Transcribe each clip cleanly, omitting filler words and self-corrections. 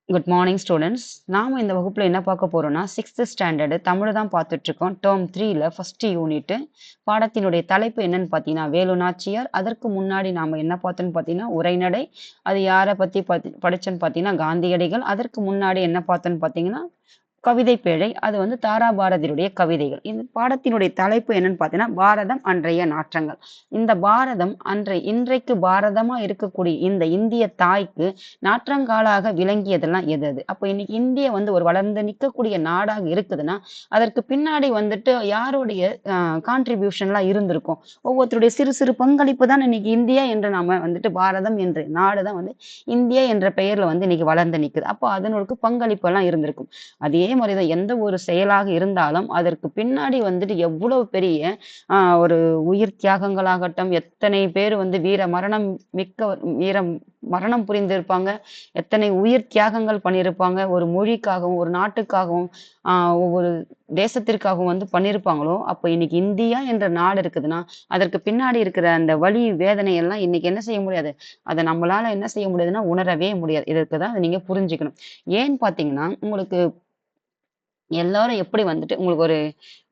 Good morning students. நாம இந்த வகுப்புல என்ன பார்க்க போறோம்னா, 6th ஸ்டாண்டர்டு தமிழ் தான் பார்த்துட்டு இருக்கோம். டேர்ம் 3ல ஃபர்ஸ்ட் யூனிட். பாடத்தினுடைய தலைப்பு என்னன்னு பார்த்தீங்கன்னா, வேலு நாச்சியார். அதற்கு முன்னாடி நாம என்ன பார்த்தோம்னு பார்த்தீங்கன்னா, உரைநடை. அது யாரை பத்தி படிச்சோன்னு பார்த்தீங்கன்னா, காந்தியடிகள். அதற்கு முன்னாடி என்ன பார்த்தோம்னு பார்த்தீங்கன்னா, கவிதை பேழை. அது வந்து தாரா பாரதியுடைய கவிதைகள். இந்த பாடத்தினுடைய தலைப்பு என்னன்னு பார்த்தீங்கன்னா, பாரதம் அன்றைய நாற்றங்கள். இந்த பாரதம் இன்றைக்கு பாரதமா இருக்கக்கூடிய இந்த இந்திய தாய்க்கு நாற்றங்காலாக விளங்கியதெல்லாம் எது எது? அப்ப இன்னைக்கு இந்திய வந்து ஒரு வளர்ந்து நிற்கக்கூடிய நாடாக இருக்குதுன்னா, அதற்கு பின்னாடி வந்துட்டு யாருடைய கான்ட்ரிபியூஷன்லாம் இருந்திருக்கும்? ஒவ்வொருத்தருடைய சிறு சிறு பங்களிப்பு தான் இன்னைக்கு இந்தியா என்று நாம வந்துட்டு பாரதம் என்ற நாடு தான் வந்து இந்தியா என்ற பெயர்ல வந்து இன்னைக்கு வளர்ந்து நிக்குது. அப்போ அதனோட பங்களிப்பு எல்லாம் இருந்திருக்கும். அதே மாதிரிதான் எந்த ஒரு செயலாக இருந்தாலும் அதற்கு பின்னாடி வந்துட்டு எவ்வளவு பெரிய ஒரு உயிர் தியாகங்களாகட்டும், எத்தனை பேர் வந்து வீர மரணம் வீர மரணம் புரிந்திருப்பாங்க, எத்தனை உயிர் தியாகங்கள் பண்ணியிருப்பாங்க, ஒரு மொழிக்காகவும் ஒரு நாட்டுக்காகவும் ஒவ்வொரு தேசத்திற்காகவும் வந்து பண்ணியிருப்பாங்களோ. அப்ப இன்னைக்கு இந்தியா என்ற நாடு இருக்குதுன்னா அதற்கு பின்னாடி இருக்கிற அந்த வலி வேதனை எல்லாம் இன்னைக்கு என்ன செய்ய முடியாது, அதை நம்மளால என்ன செய்ய முடியாதுன்னா உணரவே முடியாது. இதற்கு தான் நீங்க புரிஞ்சுக்கணும். ஏன்னு பாத்தீங்கன்னா, உங்களுக்கு எல்லாரும் எப்படி வந்துட்டு உங்களுக்கு ஒரு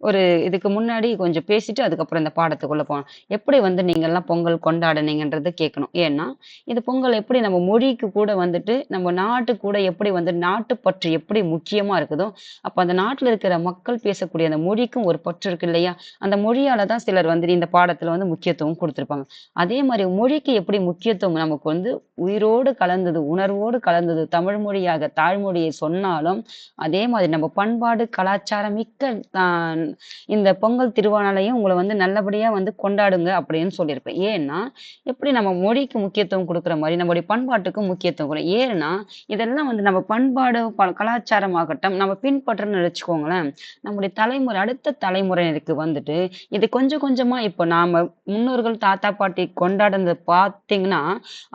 ஒரு இதுக்கு முன்னாடி கொஞ்சம் பேசிட்டு அதுக்கப்புறம் இந்த பாடத்துக்குள்ள போகணும். எப்படி வந்து நீங்கள்லாம் பொங்கல் கொண்டாடுனீங்கன்றத கேட்கணும். ஏன்னா, இது பொங்கல் எப்படி நம்ம மொழிக்கு கூட வந்துட்டு நம்ம நாட்டு கூட எப்படி வந்து நாட்டுப்பற்று எப்படி முக்கியமா இருக்குதோ, அப்ப அந்த நாட்டுல இருக்கிற மக்கள் பேசக்கூடிய அந்த மொழிக்கும் ஒரு பற்று இருக்கு இல்லையா? அந்த மொழியால தான் சிலர் வந்து இந்த பாடத்துல வந்து முக்கியத்துவம் குடுத்திருப்பாங்க. அதே மாரி மொழிக்கு எப்படி முக்கியத்துவம் நமக்கு வந்து உயிரோடு கலந்தது, உணர்வோடு கலந்தது தமிழ் மொழியாக தாய்மொழியை சொன்னாலும், அதே மாதிரி நம்ம பண்பாடு, கலாச்சாரம் மிக்க அ இந்த பொங்கல் திருநாளையும் உங்கள வந்து நல்லபடியா வந்து கொண்டாடுங்க அப்படின்னு சொல்லியிருப்பேன். ஏன்னா, எப்படி நம்ம மொழிக்கு முக்கியத்துவம் குடுக்குற மாரி நம்முடைய பண்பாட்டுக்கும் முக்கியத்துவம் ஏன்னா, இதெல்லாம் வந்து நம்ம பண்பாடு, கலாச்சாரமாகட்டும் நம்ம பின்பற்றணும்னு வச்சுக்கோங்களேன், நம்முடைய அடுத்த தலைமுறையினருக்கு வந்துட்டு இது கொஞ்சம் கொஞ்சமா இப்போ நாம முன்னோர்கள், தாத்தா, பாட்டி கொண்டாடுனத பார்த்தீங்கன்னா,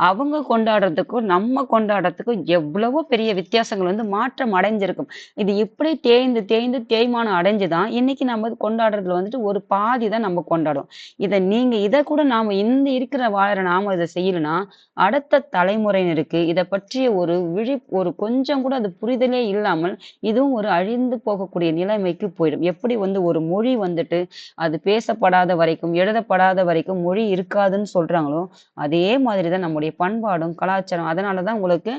அவங்க கொண்டாடுறதுக்கும், நம்ம கொண்டாடுறதுக்கும் எவ்வளவோ பெரிய வித்தியாசங்கள் வந்து மாற்றம் அடைஞ்சிருக்கும். இது இப்படி தேய்ந்து தேய்ந்து தேய்மானம் அடைஞ்சு தான் இன்னைக்கு நம்ம கொண்டாடுறதுல வந்துட்டு ஒரு பாதி தான் நம்ம கொண்டாடுறோம். இத கூட நாம இந்த இருக்கிற வாழற நாம இத செய்யலன்னா, அடுத்த தலைமுறையினருக்கு இத பற்றிய ஒரு கொஞ்சம் கூட அது புரிதலே இல்லாமல், இதுவும் ஒரு அழிந்து போகக்கூடிய நிலைமைக்கு போயிடும். எப்படி வந்து ஒரு மொழி வந்துட்டு அது பேசப்படாத வரைக்கும், எழுதப்படாத வரைக்கும் மொழி இருக்காதுன்னு சொல்றாங்களோ, அதே மாதிரி தான் நம்முடைய பண்பாடும், கலாச்சாரம். அதனால தான் உங்களுக்கு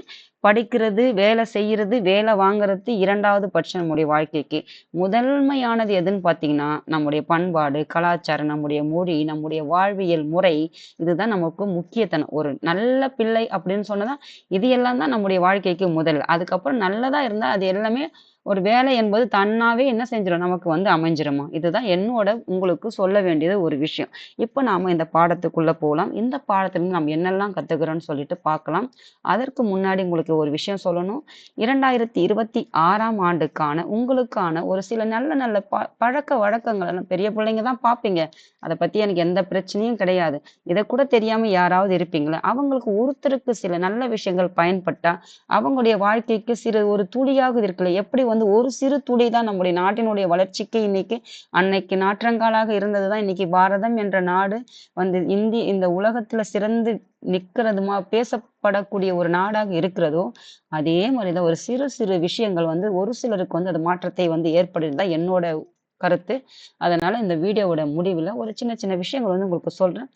படிக்கிறது, வேலை செய்யறது, வேலை வாங்குறது 2வது பட்சம் நம்முடைய வாழ்க்கைக்கு. முதன்மையானது எதுன்னு பார்த்தீங்கன்னா, நம்முடைய பண்பாடு, கலாச்சாரம், நம்முடைய மொழி, நம்முடைய வாழ்வியல் முறை, இதுதான் நமக்கு முக்கியத்தனம். ஒரு நல்ல பிள்ளை அப்படின்னு சொன்னதா, இது எல்லாம் தான் நம்முடைய வாழ்க்கைக்கு முதல். அதுக்கப்புறம் நல்லதா இருந்தா அது எல்லாமே ஒரு வேலை என்பது தன்னாவே என்ன செஞ்சிரும் நமக்கு வந்து அமைஞ்சிருமா. இதுதான் என்னோட உங்களுக்கு சொல்ல வேண்டியது ஒரு விஷயம். இப்ப நாம இந்த பாடத்துக்குள்ள போலாம். இந்த பாடத்துல இருந்து நம்ம என்னெல்லாம் கத்துக்கிறோம்னு சொல்லிட்டு பார்க்கலாம். அதற்கு முன்னாடி உங்களுக்கு ஒரு விஷயம் சொல்லணும். 2026ஆம் ஆண்டுக்கான உங்களுக்கான ஒரு சில நல்ல நல்ல பழக்கவழக்கங்கள் எல்லாம் பெரிய பிள்ளைங்க தான் பார்ப்பீங்க. அத பத்தி எனக்கு எந்த பிரச்சனையும் கிடையாது. இத கூட தெரியாம யாராவது இருப்பீங்களா? அவங்களுக்கு ஒருத்தருக்கு சில நல்ல விஷயங்கள் பயன்பட்டா, அவங்களுடைய வாழ்க்கைக்கு சிறு ஒரு துளியாவது இருக்குல்ல. எப்படி வந்து ஒரு சிறு துளி தான் நம்முடைய நாட்டினுடைய வளர்ச்சிக்கு இன்னைக்கு அன்னைக்கு நாற்றங்காலாக இருந்தது தான் இன்னைக்கு பாரதம் என்ற நாடு வந்து இந்த உலகத்துல சிறந்து நிக்கிறதுமா பேசப்படக்கூடிய ஒரு நாடாக இருக்கிறதோ, அதே மாரிதான் ஒரு சிறு சிறு விஷயங்கள் வந்து ஒரு சிலருக்கு வந்து அது மாற்றத்தை வந்து ஏற்படுதுதான் என்னோட கருத்து. அதனால இந்த வீடியோவோட முடிவுல ஒரு சின்ன சின்ன விஷயங்கள் வந்து உங்களுக்கு சொல்றேன்.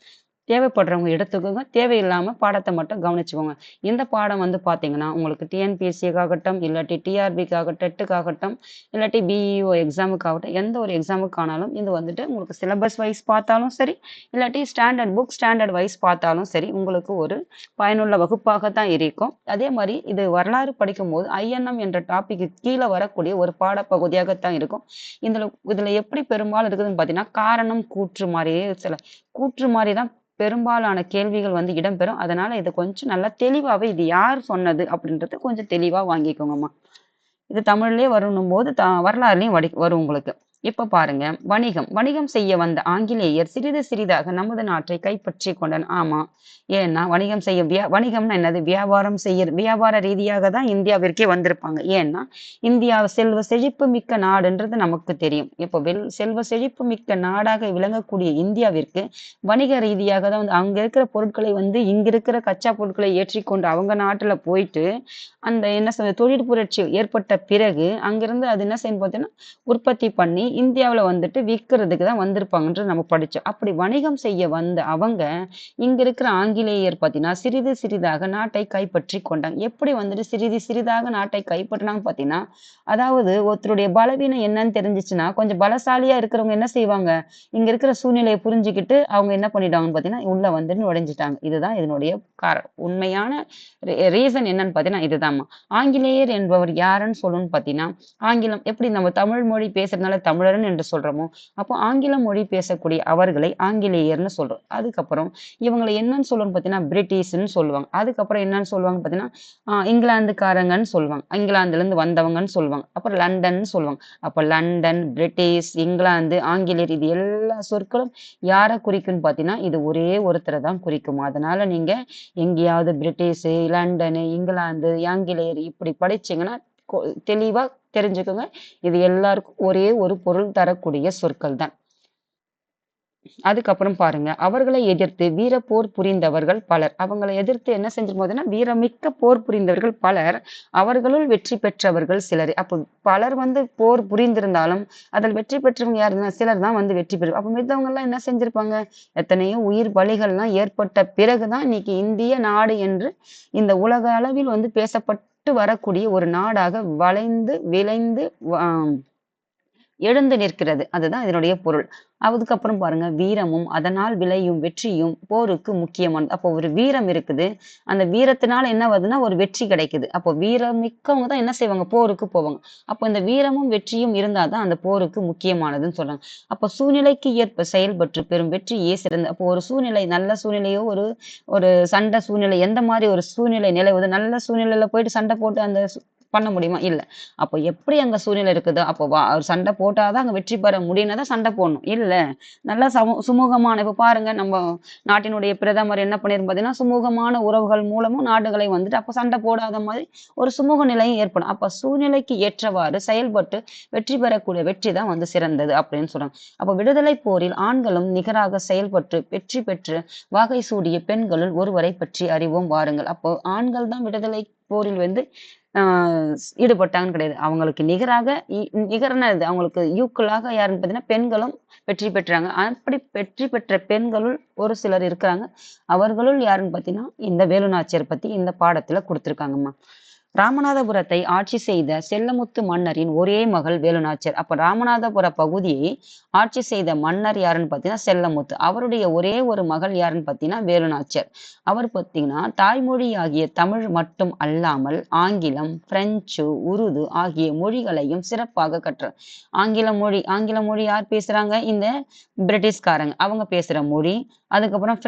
தேவைப்படுறவங்க எடுத்துக்கோங்க. தேவையில்லாம பாடத்த மட்டும் கவனிச்சுக்கோங்க. இந்த பாடம் வந்து பார்த்தீங்கன்னா, உங்களுக்கு டிஎன்பிஎஸ்சிக்காகட்டும், இல்லாட்டி டிஆர்பிக்காகட்டும், டெட்டுக்காகட்டும், இல்லாட்டி பிஇஓ எக்ஸாமுக்காகட்டும், எந்த ஒரு எக்ஸாமுக்கானாலும் இது வந்துட்டு உங்களுக்கு சிலபஸ் வைஸ் பார்த்தாலும் சரி, இல்லாட்டி ஸ்டாண்டர்ட் வைஸ் பார்த்தாலும் சரி, உங்களுக்கு ஒரு பயனுள்ள வகுப்பாக தான் இருக்கும். அதே மாரி இது வரலாறு படிக்கும்போது ஐஎன்எம் என்ற டாபிக்கு கீழ வரக்கூடிய ஒரு பாடப்பகுதியாகத்தான் இருக்கும். இதுல எப்படி பெரும்பாலும் இருக்குதுன்னு பார்த்தீங்கன்னா, காரணம், கூற்று மாரியே கூற்று மாரி தான் பெரும்பாலான கேள்விகள் வந்து இடம்பெறும். அதனால இத கொஞ்சம் நல்லா தெளிவாவே இது யார் சொன்னது அப்படின்றத கொஞ்சம் தெளிவா வாங்கிக்கோங்கம்மா. இது தமிழ்லயே வரணும்போது வரலாறுலயும் வரும் உங்களுக்கு. இப்ப பாருங்க, வணிகம். வணிகம் செய்ய வந்த ஆங்கிலேயர் சிறிது சிறிதாக நமது நாட்டை கைப்பற்றிக் கொண்டனர். ஆமா. ஏன்னா வணிகம் செய்ய வணிகம்னா என்னது? வியாபார ரீதியாக தான் இந்தியாவிற்கே வந்திருப்பாங்க. ஏன்னா, இந்தியா செல்வ செழிப்பு மிக்க நாடுன்றது நமக்கு தெரியும். இப்போ செல்வ செழிப்பு மிக்க நாடாக விளங்கக்கூடிய இந்தியாவிற்கு வணிக ரீதியாக தான் வந்து அங்க இருக்கிற பொருட்களை வந்து இங்க இருக்கிற கச்சா பொருட்களை ஏற்றிக்கொண்டு அவங்க நாட்டுல போயிட்டு, அந்த என்ன சொல்றது தொழில் புரட்சி ஏற்பட்ட பிறகு அங்கிருந்து அது என்ன செய்யணும் பார்த்தீங்கன்னா, உற்பத்தி பண்ணி இந்தியாவுல வந்துட்டு விற்கிறதுக்கு தான் வந்திருப்பாங்கன்றது நம்ம படிச்சோம். அப்படி வணிகம் செய்ய வந்த அவங்க, இங்க இருக்கிற ஆங்கிலேயர் பார்த்தீங்கன்னா, சிறிது சிறிதாக நாட்டை கைப்பற்றிக் கொண்டாங்க. எப்படி வந்துட்டு சிறிது சிறிதாக நாட்டை கைப்பற்றினாங்க பார்த்தீங்கன்னா, அதாவது ஒருத்தருடைய பலவீனம் என்னன்னு தெரிஞ்சுச்சுன்னா, கொஞ்சம் பலசாலியா இருக்கிறவங்க என்ன செய்வாங்க, இங்க இருக்கிற சூழ்நிலையை புரிஞ்சுக்கிட்டு அவங்க என்ன பண்ணிடுவாங்கன்னு பார்த்தீங்கன்னா, உள்ள வந்து நுழைஞ்சுட்டாங்க. இதுதான் இதனுடைய உண்மையான ரீசன் என்னன்னு பார்த்தீங்கன்னா இதுதாம்மா. ஆங்கிலேயர் என்பவர் யாருன்னு சொல்லணும்னு பார்த்தீங்கன்னா, ஆங்கிலம் எப்படி நம்ம தமிழ் மொழி பேசுறதுனால தமிழன் என்று சொல்றோமோ, அப்போ ஆங்கில மொழி பேசக்கூடிய அவர்களை ஆங்கிலேயர்னு சொல்றோம். அதுக்கப்புறம் இவங்களை என்னன்னு சொல்லணும்னு பார்த்தீங்கன்னா, பிரிட்டிஷ்ன்னு சொல்லுவாங்க. அதுக்கப்புறம் என்னன்னு சொல்லுவாங்க பார்த்தீங்கன்னா, இங்கிலாந்துக்காரங்கன்னு சொல்லுவாங்க. இங்கிலாந்துல இருந்து வந்தவங்கன்னு சொல்லுவாங்க. அப்புறம் லண்டன்னு சொல்லுவாங்க. அப்ப லண்டன், பிரிட்டிஷ், இங்கிலாந்து, ஆங்கிலேயர் இது எல்லா சொற்களும் யாரை குறிக்கும்னு பார்த்தீங்கன்னா, இது ஒரே ஒருத்தரை தான் குறிக்கும். அதனால நீங்க எங்கேயாவது பிரிட்டிஷ், லண்டனு, இங்கிலாந்து, ஆங்கிலேயர் இப்படி படிச்சீங்கன்னா தெளிவா தெரிஞ்சுக்கோங்க. இது எல்லாருக்கும் ஒரே ஒரு பொருள் தரக்கூடிய சொற்கள் தான். அதுக்கப்புறம் பாருங்க, அவர்களை எதிர்த்து வீர போர் புரிந்தவர்கள் பலர். அவங்களை எதிர்த்து என்ன செஞ்சிருப்பாங்கன்னா, வீரமிக்க போர் புரிந்தவர்கள் பலர். அவர்களுள் வெற்றி பெற்றவர்கள் சிலர். அப்போ பலர் வந்து போர் புரிந்திருந்தாலும், அதில் வெற்றி பெற்றவங்க யாருன்னா சிலர் தான் வந்து வெற்றி பெறும். அப்ப மித்தவங்க எல்லாம் என்ன செஞ்சிருப்பாங்க? எத்தனையோ உயிர் பலிகள்லாம் ஏற்பட்ட பிறகுதான் இன்னைக்கு இந்திய நாடு என்று இந்த உலக அளவில் வந்து பேசப்பட்டு வரக்கூடிய ஒரு நாடாக வளைந்து விளைந்து எழுந்து நிற்கிறது. அதுதான் இதனுடைய பொருள். அதுக்கப்புறம் பாருங்க, வீரமும் அதனால் விளையும் வெற்றியும் போருக்கு முக்கியமானது. அப்போ ஒரு வீரம் இருக்குது. அந்த வீரத்தினால என்ன வருதுன்னா ஒரு வெற்றி கிடைக்குது. அப்போ வீரம் மிக்கவங்க தான் என்ன செய்வாங்க? போருக்கு போவாங்க. அப்போ இந்த வீரமும் வெற்றியும் இருந்தாதான் அந்த போருக்கு முக்கியமானதுன்னு சொல்றாங்க. அப்போ சூழ்நிலைக்கு ஏற்ப செயல்பட்டு பெறும் வெற்றியே சிறந்த அப்போ ஒரு சூழ்நிலை நல்ல சூழ்நிலையோ ஒரு ஒரு சண்டை சூழ்நிலை எந்த மாதிரி ஒரு சூழ்நிலை நிலவுது நல்ல சூழ்நிலையில போயிட்டு சண்டை போட்டு அந்த பண்ண முடியுமா? இல்ல. அப்போ எப்படி அங்க சூழ்நிலை இருக்குதோ, அப்போ சண்டை போட்டாதான் அங்க வெற்றி பெற முடியும்னா தான் சண்டை போடணும். இல்ல. நல்லா சுமூகமான இப்ப பாருங்க நம்ம நாட்டினுடைய பிரதமர் என்ன பண்ணிரும் பார்த்தீங்கன்னா, சுமூகமான உறவுகள் மூலமும் நாடுகளை வந்துட்டு அப்ப சண்டை போடாத மாதிரி ஒரு சுமூக நிலையும் ஏற்படும். அப்ப சூழ்நிலைக்கு ஏற்றவாறு செயல்பட்டு வெற்றி பெறக்கூடிய வெற்றி தான் வந்து சிறந்தது அப்படின்னு சொல்றாங்க. அப்ப விடுதலை போரில் ஆண்களும் நிகராக செயல்பட்டு வெற்றி பெற்று வாகை சூடிய பெண்களுள் ஒருவரை பற்றி அறிவோம் வாருங்கள். அப்போ ஆண்கள் தான் விடுதலை போரில் வந்து ஈடுபட்டாங்கன்னு கிடையாது. அவங்களுக்கு நிகராக நிகரான இது அவங்களுக்கு ஈக்குவலாக யாருன்னு பார்த்தீங்கன்னா, பெண்களும் வெற்றி பெற்றாங்க. அப்படி வெற்றி பெற்ற பெண்களுள் ஒரு சிலர் இருக்கிறாங்க. அவர்களுள் யாருன்னு பார்த்தீங்கன்னா, இந்த வேலு நாச்சியார் பத்தி இந்த பாடத்துல குடுத்திருக்காங்கம்மா. ராமநாதபுரத்தை ஆட்சி செய்த செல்லமுத்து மன்னரின் ஒரே மகள் வேலுநாச்சியார். அப்ப ராமநாதபுர பகுதியை ஆட்சி செய்த மன்னர் யாருன்னு பார்த்தீங்கன்னா செல்லமுத்து. அவருடைய ஒரே ஒரு மகள் யாருன்னு பார்த்தீங்கன்னா வேலுநாச்சியார். அவர் பார்த்தீங்கன்னா தாய்மொழி ஆகிய தமிழ் மட்டும் அல்லாமல் ஆங்கிலம், பிரெஞ்சு, உருது ஆகிய மொழிகளையும் சிறப்பாக கற்றார். ஆங்கில மொழி யார் பேசுறாங்க? இந்த பிரிட்டிஷ்காரங்க. அவங்க பேசுற மொழி. அதுக்கப்புறம்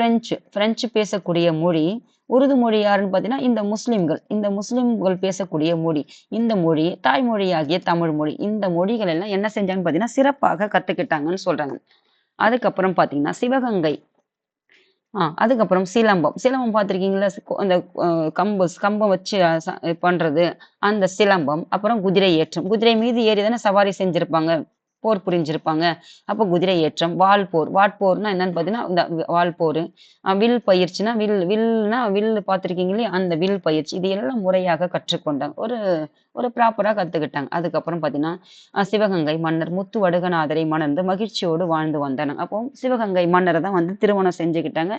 பிரெஞ்சு பேசக்கூடிய மொழி. உருது மொழி யாருன்னு பார்த்தீங்கன்னா இந்த முஸ்லிம்கள் பேசக்கூடிய மொழி. இந்த மொழி தாய்மொழியாகிய தமிழ் மொழி. இந்த மொழிகள் எல்லாம் என்ன செஞ்சாங்கன்னு பார்த்தீங்கன்னா சிறப்பாக கத்துக்கிட்டாங்கன்னு சொல்றாங்க. அதுக்கப்புறம் பார்த்தீங்கன்னா சிவகங்கை. அதுக்கப்புறம் சிலம்பம். சிலம்பம் பார்த்திருக்கீங்களா? அந்த கம்பம் வச்சு பண்றது. அந்த சிலம்பம். அப்புறம் குதிரை ஏற்றம். குதிரை மீது ஏறி தானே சவாரி செஞ்சிருப்பாங்க. போர் புரிஞ்சிருப்பாங்க. அப்ப குதிரை ஏற்றம், வாள்போர். வாட்போர்னா என்னன்னு பார்த்தீங்கன்னா, இந்த வாள்போரு. வில் பயிற்சினா வில்னா வில் பார்த்திருக்கீங்க இல்லையா? அந்த வில் பயிற்சி. இது எல்லாம் முறையாக கற்றுக்கொண்டாங்க. ஒரு ஒரு ப்ராப்பரா கத்துக்கிட்டாங்க. அதுக்கப்புறம் பார்த்தீங்கன்னா, சிவகங்கை மன்னர் முத்துவடுகநாதரை மணந்து மகிழ்ச்சியோடு வாழ்ந்து வந்தனர். அப்போ சிவகங்கை மன்னரை தான் வந்து திருமணம் செஞ்சுக்கிட்டாங்க.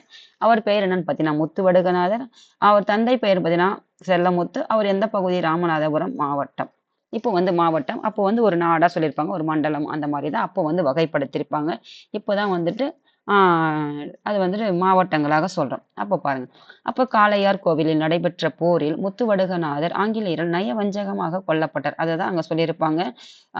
அவர் பெயர் என்னன்னு பார்த்தீங்கன்னா, முத்துவடுகநாதர். அவர் தந்தை பெயர் பார்த்தீங்கன்னா, செல்லமுத்து. அவர் எந்த பகுதி? ராமநாதபுரம் மாவட்டம். இப்போ வந்து மாவட்டம். அப்போ வந்து ஒரு நாடா சொல்லியிருப்பாங்க. ஒரு மண்டலம் அந்த மாதிரி தான் அப்போ வந்து வகைப்படுத்தியிருப்பாங்க. இப்போதான் வந்துட்டு அது வந்துட்டு மாவட்டங்களாக சொல்றோம். அப்போ பாருங்க. அப்போ காளையார் கோவிலில் நடைபெற்ற போரில் முத்துவடுகநாதர் ஆங்கிலேயரால் நயவஞ்சகமாக கொல்லப்பட்டார். அததான் அங்க சொல்லியிருப்பாங்க.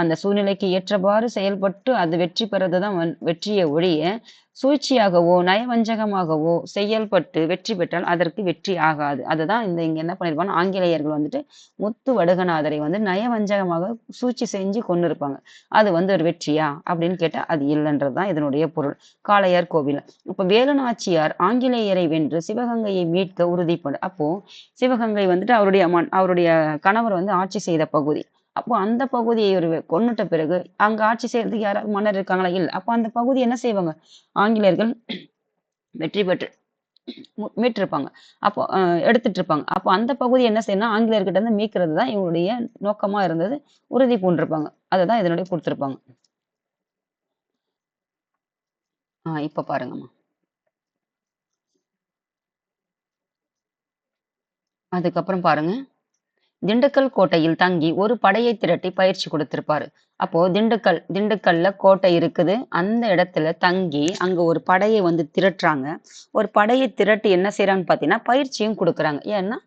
அந்த சூழ்நிலைக்கு ஏற்றவாறு செயல்பட்டு அது வெற்றி பெறதுதான் வெற்றியை ஒழிய சூழ்ச்சியாகவோ நயவஞ்சகமாகவோ செயல்பட்டு வெற்றி பெற்றால் அதற்கு வெற்றி ஆகாது. அதுதான் இங்க என்ன பண்ணிருப்பாங்க, ஆங்கிலேயர்கள் வந்துட்டு முத்து வடுகநாதரை வந்து நயவஞ்சகமாக சூழ்ச்சி செஞ்சு கொண்டு இருப்பாங்க. அது வந்து ஒரு வெற்றியா அப்படின்னு கேட்டா அது இல்லைன்றதுதான் இதனுடைய பொருள். காளையார் கோவில். இப்ப வேலு நாச்சியார் ஆங்கிலேயரை வென்று சிவகங்கையை மீட்க உறுதிப்படு. அப்போ சிவகங்கை வந்துட்டு அவருடைய கணவர் வந்து ஆட்சி செய்த பகுதி. அப்போ அந்த பகுதியை ஒரு கொன்னுட்ட பிறகு அங்க ஆட்சி செய்யறதுக்கு யாராவது மன்னர் இருக்காங்களா? இல்ல. அப்ப அந்த பகுதி என்ன செய்வாங்க, ஆங்கிலேயர்கள் வெற்றி பெற்று மீட்டிருப்பாங்க. அப்போ எடுத்துட்டு இருப்பாங்க. அப்போ அந்த பகுதி என்ன செய்யணும், ஆங்கிலேயர்கிட்ட இருந்து மீட்கிறது தான் இவங்களுடைய நோக்கமா இருந்தது. உறுதி பூண்டிருப்பாங்க. அதுதான் இதனுடைய கொடுத்திருப்பாங்க. இப்ப பாருங்கம்மா. அதுக்கப்புறம் பாருங்க. திண்டுக்கல் கோட்டையில் தங்கி ஒரு படையை திரட்டி பயிற்சி கொடுத்திருப்பாரு. அப்போ திண்டுக்கல்ல கோட்டை இருக்குது. அந்த இடத்துல தங்கி அங்க ஒரு படையை வந்து திரட்டுறாங்க. ஒரு படையை திரட்டி என்ன செய்யறாங்கன்னு பாத்தீங்கன்னா பயிற்சியும் கொடுக்குறாங்க. ஏன்னா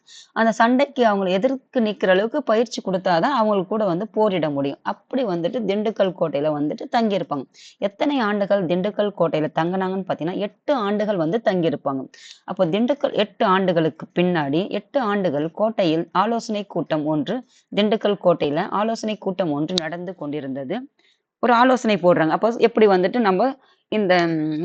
அந்த சண்டைக்கு அவங்களை எதிர்த்து நிக்கிற அளவுக்கு பயிற்சி கொடுத்தாதான் அவங்களுக்கு கூட வந்து போரிட முடியும். அப்படி வந்துட்டு திண்டுக்கல் கோட்டையில வந்துட்டு தங்கி இருப்பாங்க. எத்தனை ஆண்டுகள் திண்டுக்கல் கோட்டையில தங்கினாங்கன்னு பாத்தீங்கன்னா 8 ஆண்டுகள் வந்து தங்கி இருப்பாங்க. அப்போ திண்டுக்கல் 8 ஆண்டுகளுக்கு பின்னாடி 8 ஆண்டுகள் கோட்டையில் ஆலோசனை கூட்டம் ஒன்று, திண்டுக்கல் கோட்டையில ஆலோசனை கூட்டம் ஒன்று நடந்து கொண்டிருந்தது. ஒரு ஆலோசனை போடுறாங்க. அப்போ எப்படி வந்துட்டு நம்ம இந்த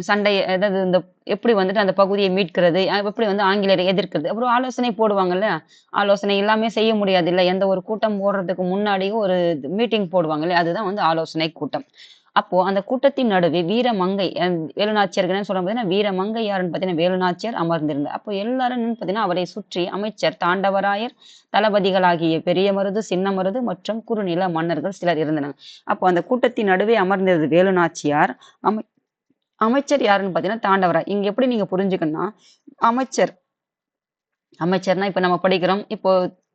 சண்டை, அதாவது இந்த எப்படி வந்துட்டு அந்த பகுதியை மீட்கிறது, எப்படி வந்து ஆங்கிலேயரை எதிர்க்கிறது, அப்புறம் ஆலோசனை போடுவாங்கல்ல. ஆலோசனை எல்லாமே செய்ய முடியாது இல்ல, எந்த ஒரு கூட்டம் போடுறதுக்கு முன்னாடியும் ஒரு மீட்டிங் போடுவாங்கல்ல, அதுதான் வந்து ஆலோசனை கூட்டம். அப்போ அந்த கூட்டத்தின் நடுவே வீரமங்கை, வேலுநாச்சியார் சொல்லும் போது வீரமங்கை யாருன்னு பாத்தீங்கன்னா வேலுநாச்சியார் அமர்ந்திருந்தார். அப்போ எல்லாரும் பாத்தீங்கன்னா அவரை சுற்றி அமைச்சர், தாண்டவராயர், தளபதிகளாகிய பெரிய மருது, சின்ன மருது மற்றும் குறுநில மன்னர்கள் சிலர் இருந்தனர். அப்போ அந்த கூட்டத்தின் நடுவே அமர்ந்திருந்த வேலுநாச்சியார் அமைச்சர் யாருன்னு பாத்தீங்கன்னா தாண்டவராய். இங்க எப்படி நீங்க புரிஞ்சுக்கணும்னா, அமைச்சர் அமைச்சர்னா இப்ப நம்ம படிக்கிறோம். இப்போ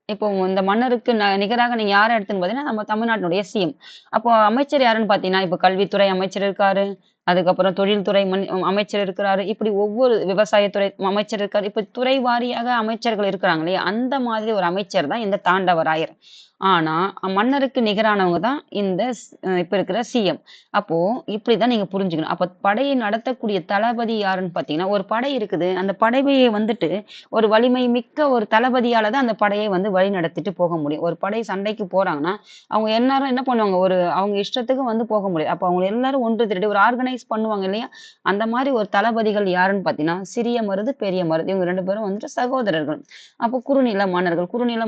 இப்போ இந்த மன்னருக்கு நிகராக நீங்க யாரை எடுத்துன்னு பாத்தீங்கன்னா நம்ம தமிழ்நாட்டினுடைய சிஎம். அப்போ அமைச்சர் யாருன்னு பாத்தீங்கன்னா இப்ப கல்வித்துறை அமைச்சர் இருக்காரு, அதுக்கப்புறம் தொழில்துறை அமைச்சர் இருக்கிறாரு, இப்படி ஒவ்வொரு விவசாயத்துறை அமைச்சர் இருக்காரு. இப்ப துறை வாரியாக அமைச்சர்கள் இருக்கிறாங்க இல்லையா, அந்த மாதிரி ஒரு அமைச்சர் தான் இந்த தாண்டவராயர். ஆனா மன்னருக்கு நிகரானவங்க தான் இந்த இப்ப இருக்கிற சிஎம். அப்போ இப்படிதான் நீங்க புரிஞ்சுக்கணும். அப்ப படையை நடத்தக்கூடிய தளபதி யாருன்னு பாத்தீங்கன்னா, ஒரு படை இருக்குது. அந்த படையை வந்துட்டு ஒரு வலிமை மிக்க ஒரு தளபதியால தான் அந்த படையை வந்து வழி நடத்திட்டு போக முடியும். ஒரு படை சண்டைக்கு போறாங்கன்னா, அவங்க எல்லாரும் என்ன பண்ணுவாங்க, அவங்க இஷ்டத்துக்கு வந்து போக முடியாது. அப்ப அவங்க எல்லாரும் ஒன்று திரட்டி ஒரு ஆர்கனைஸ் பண்ணுவாங்க இல்லையா? அந்த மாதிரி ஒரு தளபதிகள் யாருன்னு பாத்தீங்கன்னா, சிறிய மருது, பெரிய மருது. இவங்க 2 பேரும் வந்துட்டு சகோதரர்கள். அப்போ குறுநில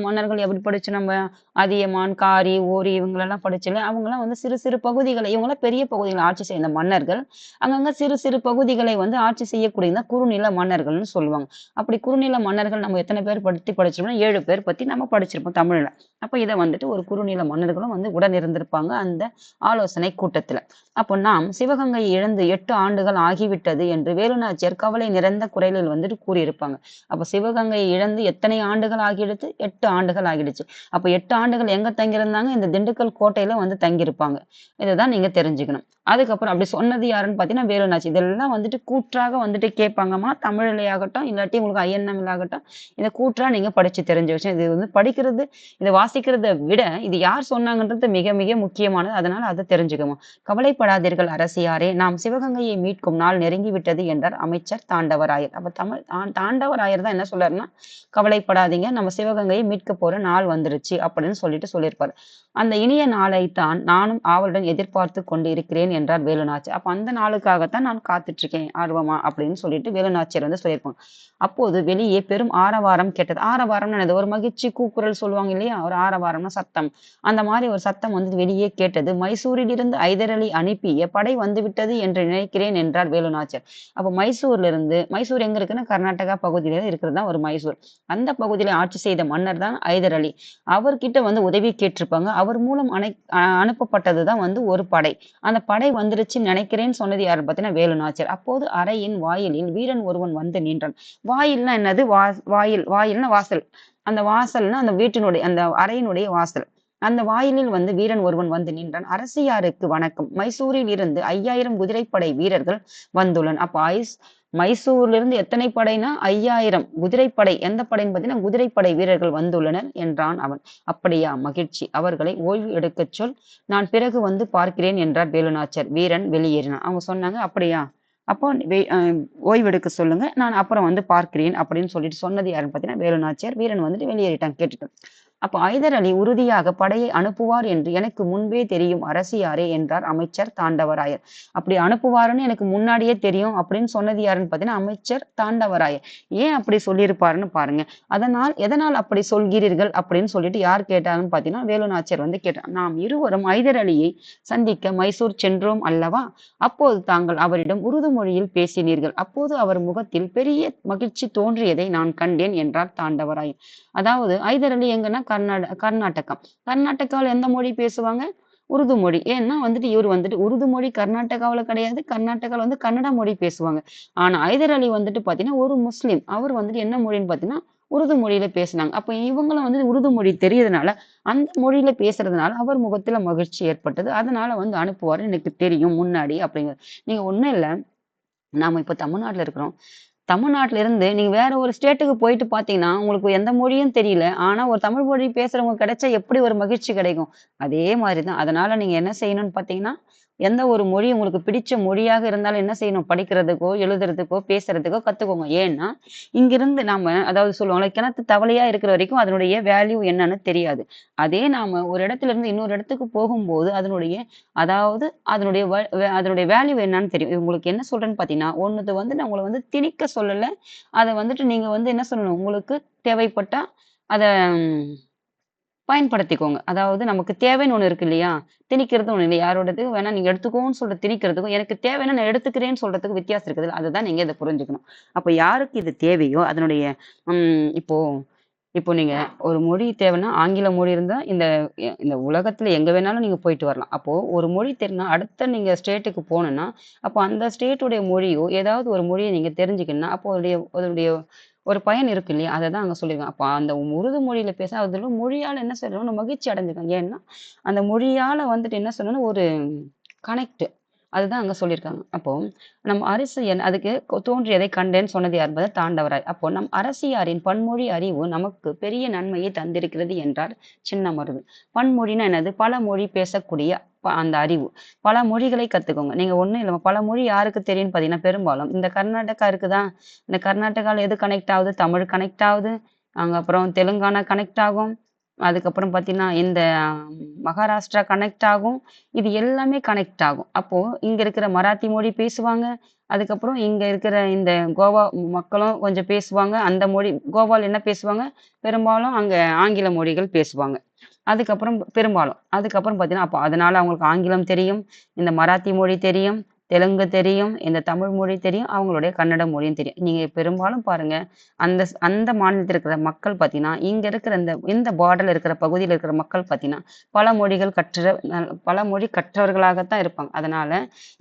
மன்னர்கள் எப்படி படிச்சு நம்ம அதியமான், காரி, ஓரி இவங்களெல்லாம் படிச்சுல அவங்கலாம் வந்து சிறு சிறு பகுதிகளை, இவங்களாம் பெரிய பகுதிகளை ஆட்சி செய்த மன்னர்கள். அங்கங்க சிறு சிறு பகுதிகளை வந்து ஆட்சி செய்யக்கூடியதான் குறுநில மன்னர்கள்னு சொல்லுவாங்க. அப்படி குறுநில மன்னர்கள் நம்ம எத்தனை பேர் பத்தி படிச்சிருப்போம்? 7 பேர் பத்தி நம்ம படிச்சிருப்போம் தமிழ்ல. அப்ப இத வந்துட்டு ஒரு குறுநில மன்னர்களும் வந்து உடன் இருந்திருப்பாங்க அந்த ஆலோசனை கூட்டத்துல. அப்போ நாம் சிவகங்கையை இழந்து 8 ஆண்டுகள் ஆகிவிட்டது என்று வேலுநாச்சியார் கவலை நிறைந்த குரலில் வந்துட்டு கூறியிருப்பாங்க. அப்ப சிவகங்கையை இழந்து எத்தனை ஆண்டுகள் ஆகிடுச்சு? 8 ஆண்டுகள் ஆகிடுச்சு. அப்ப 8 ஆண்டுகள் எங்க தங்கியிருந்தாங்க? இந்த திண்டுக்கல் கோட்டையில வந்து தங்கியிருப்பாங்க. இதுதான் நீங்க தெரிஞ்சுக்கணும். அதுக்கப்புறம் அப்படி சொன்னது யாருன்னு பாத்தீங்கன்னா வேலுநாச்சி. இதெல்லாம் வந்துட்டு கூற்றாக வந்துட்டு கேட்பாங்கம்மா, தமிழ்லையாகட்டும் இல்லாட்டி உங்களுக்கு ஐஎன்எம்ல ஆகட்டும். இதை கூற்றா நீங்க படிச்சு தெரிஞ்ச விஷயம். இது வந்து படிக்கிறது, இதை வாசிக்கிறதை விட இது யார் சொன்னாங்கன்றது மிக மிக முக்கியமானது. அதனால அதை தெரிஞ்சுக்கணும். கவலைப்படாதீர்கள் அரசியாரே, நாம் சிவகங்கையை மீட்கும் நாள் நெருங்கி விட்டது என்றார் அமைச்சர் தாண்டவராயர். அப்ப தாண்டவராயர் தான் என்ன சொல்றாருன்னா, கவலைப்படாதீங்க, நம்ம சிவகங்கையை மீட்க போற நாள் வந்துருச்சு அப்படின்னு சொல்லியிருப்பாரு. அந்த இனிய நாளைத்தான் நானும் ஆவலுடன் எதிர்பார்த்து கொண்டு இருக்கிறேன் என்றார் வேலுநாச்சியார். அப்ப அந்த நாளுக்காகத்தான் நான் காத்துட்டு இருக்கேன் ஆர்வமா அப்படின்னு சொல்லிட்டு வேலுநாச்சியார் வந்து சொல்லியிருப்பாங்க. அப்போது வெளியே பெரும் ஆரவாரம் கேட்டது. ஆரவாரம்னு என்னது? ஒரு மகிழ்ச்சி கூக்குரல் சொல்லுவாங்க இல்லையா, ஒரு ஆரவாரம்னா சத்தம். அந்த மாதிரி ஒரு சத்தம் வந்து வெளியே கேட்டது. மைசூரில் இருந்து ஐதர் அலி அனுப்பிய படை வந்துவிட்டது என்று நினைக்கிறேன் என்றார் வேலுநாச்சியார். அப்ப மைசூர் எங்க இருக்குன்னா கர்நாடகா பகுதியில இருக்கிறது தான் ஒரு மைசூர். அந்த பகுதியில ஆட்சி செய்த மன்னர் தான் ஐதர் அலி. அவர்கிட்ட வந்து உதவி கேட்டிருப்பாங்க. அவர் மூலம் அனுப்பப்பட்டதுதான் வந்து ஒரு படை. அந்த படை வந்துருச்சுன்னு நினைக்கிறேன்னு சொன்னது யாரு பார்த்தீங்கன்னா வேலுநாச்சியார். அப்போது அறையின் வாயிலில் வீரன் ஒருவன் வந்து நின்றான். வாயில்னா என்னது? வாயில்னா வாசல். அந்த வாசல்னா அந்த வீட்டினுடைய அந்த அறையினுடைய வாசல். அந்த வாயிலில் வந்து வீரன் ஒருவன் வந்து நின்றான். அரசியாருக்கு வணக்கம். மைசூரில் இருந்து 5000 குதிரைப்படை வீரர்கள் வந்துள்ளனர். அப்ப மைசூர்ல இருந்து எத்தனை படைனா 5000 குதிரைப்படை. எந்த படைன்னு பார்த்தீங்கன்னா குதிரைப்படை வீரர்கள் வந்துள்ளனர் என்றான் அவன். அப்படியா, மகிழ்ச்சி. அவர்களை ஓய்வு எடுக்கச் சொல், நான் பிறகு வந்து பார்க்கிறேன் என்றார் வேலுநாச்சியார். வீரன் வெளியேறினான். அவங்க சொன்னாங்க அப்படியா, அப்போ ஓய்வெடுக்க சொல்லுங்க. நான் அப்புறம் வந்து பார்க்கிறேன் அப்படின்னு சொல்லிட்டு சொன்னது யாருன்னு பார்த்தீங்கன்னா, வேலு நாச்சியார். வீரன் வந்துட்டு வெளியேறிட்டான் கேட்டுட்டு. அப்ப ஐதர் அலி உறுதியாக படையை அனுப்புவார் என்று எனக்கு முன்பே தெரியும் அரசியாரே என்றார் அமைச்சர் தாண்டவராயர். அப்படி அனுப்புவாருன்னு எனக்கு முன்னாடியே தெரியும் அப்படின்னு சொன்னது யாருன்னு பார்த்தீங்கன்னா, அமைச்சர் தாண்டவராயர். ஏன் அப்படி சொல்லியிருப்பாருன்னு பாருங்க. எதனால் அப்படி சொல்கிறீர்கள் அப்படின்னு சொல்லிட்டு யார் கேட்டாங்கன்னு பார்த்தீங்கன்னா, வேலு நாச்சியார் வந்து கேட்டார். நாம் இருவரும் ஐதர் அலியை சந்திக்க மைசூர் சென்றோம் அல்லவா? அப்போது தாங்கள் அவரிடம் உருது மொழியில் பேசினீர்கள். அப்போது அவர் முகத்தில் பெரிய மகிழ்ச்சி தோன்றியதை நான் கண்டேன் என்றார் தாண்டவராயர். அதாவது ஐதர் அலி எங்கன்னா கர்நாடகா. கர்நாடகாவில் எந்த மொழி பேசுவாங்க? உருது மொழி. ஏன்னா வந்துட்டு இவர் வந்துட்டு உருது மொழி கர்நாடகாவுல கிடையாது. கர்நாடகால வந்து கன்னட மொழி பேசுவாங்க. ஆனா ஐதர் அலி வந்துட்டு பார்த்தீங்கன்னா, ஒரு முஸ்லிம். அவர் வந்துட்டு என்ன மொழின்னு பார்த்தீங்கன்னா, உருது மொழியில பேசுனாங்க. அப்ப இவங்களும் வந்து உருது மொழி தெரியறதுனால, அந்த மொழியில பேசுறதுனால அவர் முகத்துல மகிழ்ச்சி ஏற்பட்டது. அதனால வந்து அனுப்புவாருன்னு எனக்கு தெரியும் முன்னாடி அப்படிங்கிறது. நீங்க ஒண்ணும் இல்ல. நாம இப்ப தமிழ்நாட்டுல இருக்கிறோம். தமிழ்நாட்டுல இருந்து நீங்க வேற ஒரு ஸ்டேட்டுக்கு போயிட்டு பார்த்தீங்கன்னா, உங்களுக்கு எந்த மொழியும் தெரியல. ஆனா ஒரு தமிழ் மொழி பேசுறவங்க கிடைச்சா எப்படி ஒரு மகிழ்ச்சி கிடைக்கும்? அதே மாரி தான். அதனால நீங்க என்ன செய்யணும்னு பார்த்தீங்கன்னா, எந்த ஒரு மொழி உங்களுக்கு பிடிச்ச மொழியாக இருந்தாலும் என்ன செய்யணும்? படிக்கிறதுக்கோ, எழுதுறதுக்கோ, பேசுறதுக்கோ கத்துக்கோங்க. ஏன்னா, இங்கிருந்து நாம அதாவது சொல்லுவாங்கல்ல, கிணத்து தவளையா இருக்கிற வரைக்கும் அதனுடைய வேல்யூ என்னன்னு தெரியாது. அதே நாம ஒரு இடத்துல இருந்து இன்னொரு இடத்துக்கு போகும்போது, அதாவது அதனுடைய வேல்யூ என்னன்னு தெரியும். உங்களுக்கு என்ன சொல்றேன்னு பார்த்தீங்கன்னா, ஒண்ணுத்த வந்து நான் உங்கள வந்து திணிக்க சொல்லல. அத வந்துட்டு நீங்க வந்து என்ன சொல்லணும்? உங்களுக்கு தேவைப்பட்டா அத பயன்படுத்திக்கோங்க. அதாவது நமக்கு தேவைன்னு ஒண்ணு இருக்கு இல்லையா? திணிக்கிறது ஒண்ணு இல்ல. யாரோடது வேணா நீங்க எடுத்துக்கோன்னு சொல்ற திணிக்கிறதுக்கும், எனக்கு தேவைன்னா நான் எடுத்துக்கிறேன்னு சொல்றதுக்கும் வித்தியாசம் இருக்குதுல்ல. அதுதான் நீங்க இத புரிஞ்சுக்கணும். அப்ப யாருக்கு இது தேவையோ அதனுடைய இப்போ இப்போ நீங்க ஒரு மொழி தேவைன்னா, ஆங்கில மொழி இருந்தா இந்த உலகத்துல எங்க வேணாலும் நீங்க போயிட்டு வரலாம். அப்போ ஒரு மொழி தெரிஞ்சா அடுத்த நீங்க ஸ்டேட்டுக்கு போணும்னா, அப்போ அந்த ஸ்டேட்டுடைய மொழியோ, ஏதாவது ஒரு மொழிய நீங்க தெரிஞ்சுக்கணும்னா, அப்போ அதனுடைய ஒரு பயன் இருக்கு இல்லையா? அததான் அங்க சொல்லியிருக்காங்க. அப்ப அந்த உருது மொழியில பேச அதில மொழியால என்ன சொல்லணும் மகிழ்ச்சி அடைஞ்சுக்கணும். ஏன்னா, அந்த மொழியால வந்துட்டு என்ன சொல்லணும் ஒரு கனெக்ட். அதுதான் அங்க சொல்லியிருக்காங்க. அப்போ நம் அரசியல் அதுக்கு தோன்றியதை கண்டேன்னு சொன்னது யார் என்பது தாண்டவராய். அப்போ நம் அரசியாரின் பன்மொழி அறிவு நமக்கு பெரிய நன்மையை தந்திருக்கிறது என்றார் சின்னமருது. பன்மொழின்னா என்னது? பல மொழி பேசக்கூடிய அந்த அறிவு. பல மொழிகளை கத்துக்கோங்க. நீங்க ஒண்ணும் இல்ல பல மொழி யாருக்கு தெரியும்னு பார்த்தீங்கன்னா, பெரும்பாலும் இந்த கர்நாடகா இருக்குதா? இந்த கர்நாடகால எது கனெக்ட் ஆகுது? தமிழ் கனெக்ட் ஆகுது. அங்க அப்புறம் தெலுங்கானா கனெக்ட் ஆகும். அதுக்கப்புறம் பார்த்தீங்கன்னா, இந்த மகாராஷ்டிரா கனெக்ட் ஆகும். இது எல்லாமே கனெக்ட் ஆகும். அப்போ இங்க இருக்கிற மராத்தி மொழி பேசுவாங்க. அதுக்கப்புறம் இங்க இருக்கிற இந்த கோவா மக்களும் கொஞ்சம் பேசுவாங்க. அந்த மொழி கோவால என்ன பேசுவாங்க? பெரும்பாலும் அங்க ஆங்கில மொழிகள் பேசுவாங்க. அதுக்கப்புறம் பார்த்தீங்கன்னா, அப்ப அதனால அவங்களுக்கு ஆங்கிலம் தெரியும். இந்த மராத்தி மொழி தெரியும். தெலுங்கு தெரியும். இந்த தமிழ் மொழி தெரியும். அவங்களுடைய கன்னட மொழியும் தெரியும். நீங்க பெரும்பாலும் பாருங்க, அந்த மாநிலத்தில இருக்கிற மக்கள் பார்த்தீங்கன்னா, இங்க இருக்கிற இந்த பார்டர்ல இருக்கிற பகுதியில இருக்கிற மக்கள் பார்த்தீங்கன்னா, பல மொழி கற்றவர்களாகத்தான் இருப்பாங்க. அதனால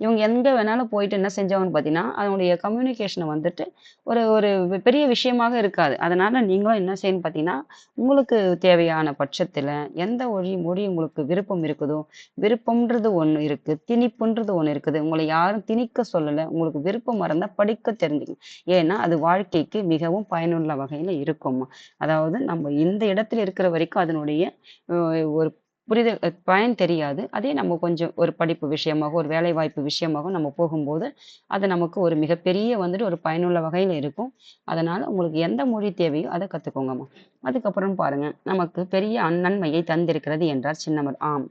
இவங்க எங்க வேணாலும் போயிட்டு என்ன செஞ்சவங்கன்னு பார்த்தீங்கன்னா, அதனுடைய கம்யூனிகேஷன வந்துட்டு ஒரு ஒரு பெரிய விஷயமாக இருக்காது. அதனால நீங்களும் என்ன செய்யணும்னு பார்த்தீங்கன்னா, உங்களுக்கு தேவையான பட்சத்தில எந்த மொழி உங்களுக்கு விருப்பம் இருக்குதோ, விருப்பம்ன்றது ஒண்ணு இருக்கு. திணிப்புன்றது ஒண்ணு இருக்குது. உங்கள யாரும் திணிக்க சொல்லல. உங்களுக்கு விருப்பமா இருந்தா படிக்க தெரிஞ்சுக்கங்க. ஏன்னா, அது வாழ்க்கைக்கு மிகவும் பயனுள்ள வகையில இருக்கும்மா. அதாவது நம்ம இந்த இடத்துல இருக்கிற வரைக்கும் அதனுடைய அ ஒரு புரிதல் பயன் தெரியாது. அதே நம்ம கொஞ்சம் ஒரு படிப்பு விஷயமாக, ஒரு வேலைவாய்ப்பு விஷயமாக நம்ம போகும்போது, அது நமக்கு ஒரு மிகப்பெரிய வந்துட்டு ஒரு பயனுள்ள வகையில இருக்கும். அதனால உங்களுக்கு எந்த மொழி தேவையோ அத கத்துக்கோங்கம்மா. அதுக்கப்புறம் பாருங்க, நமக்கு பெரிய நன்மையை தந்திருக்கிறது என்றார் சின்னவர். ஆம்.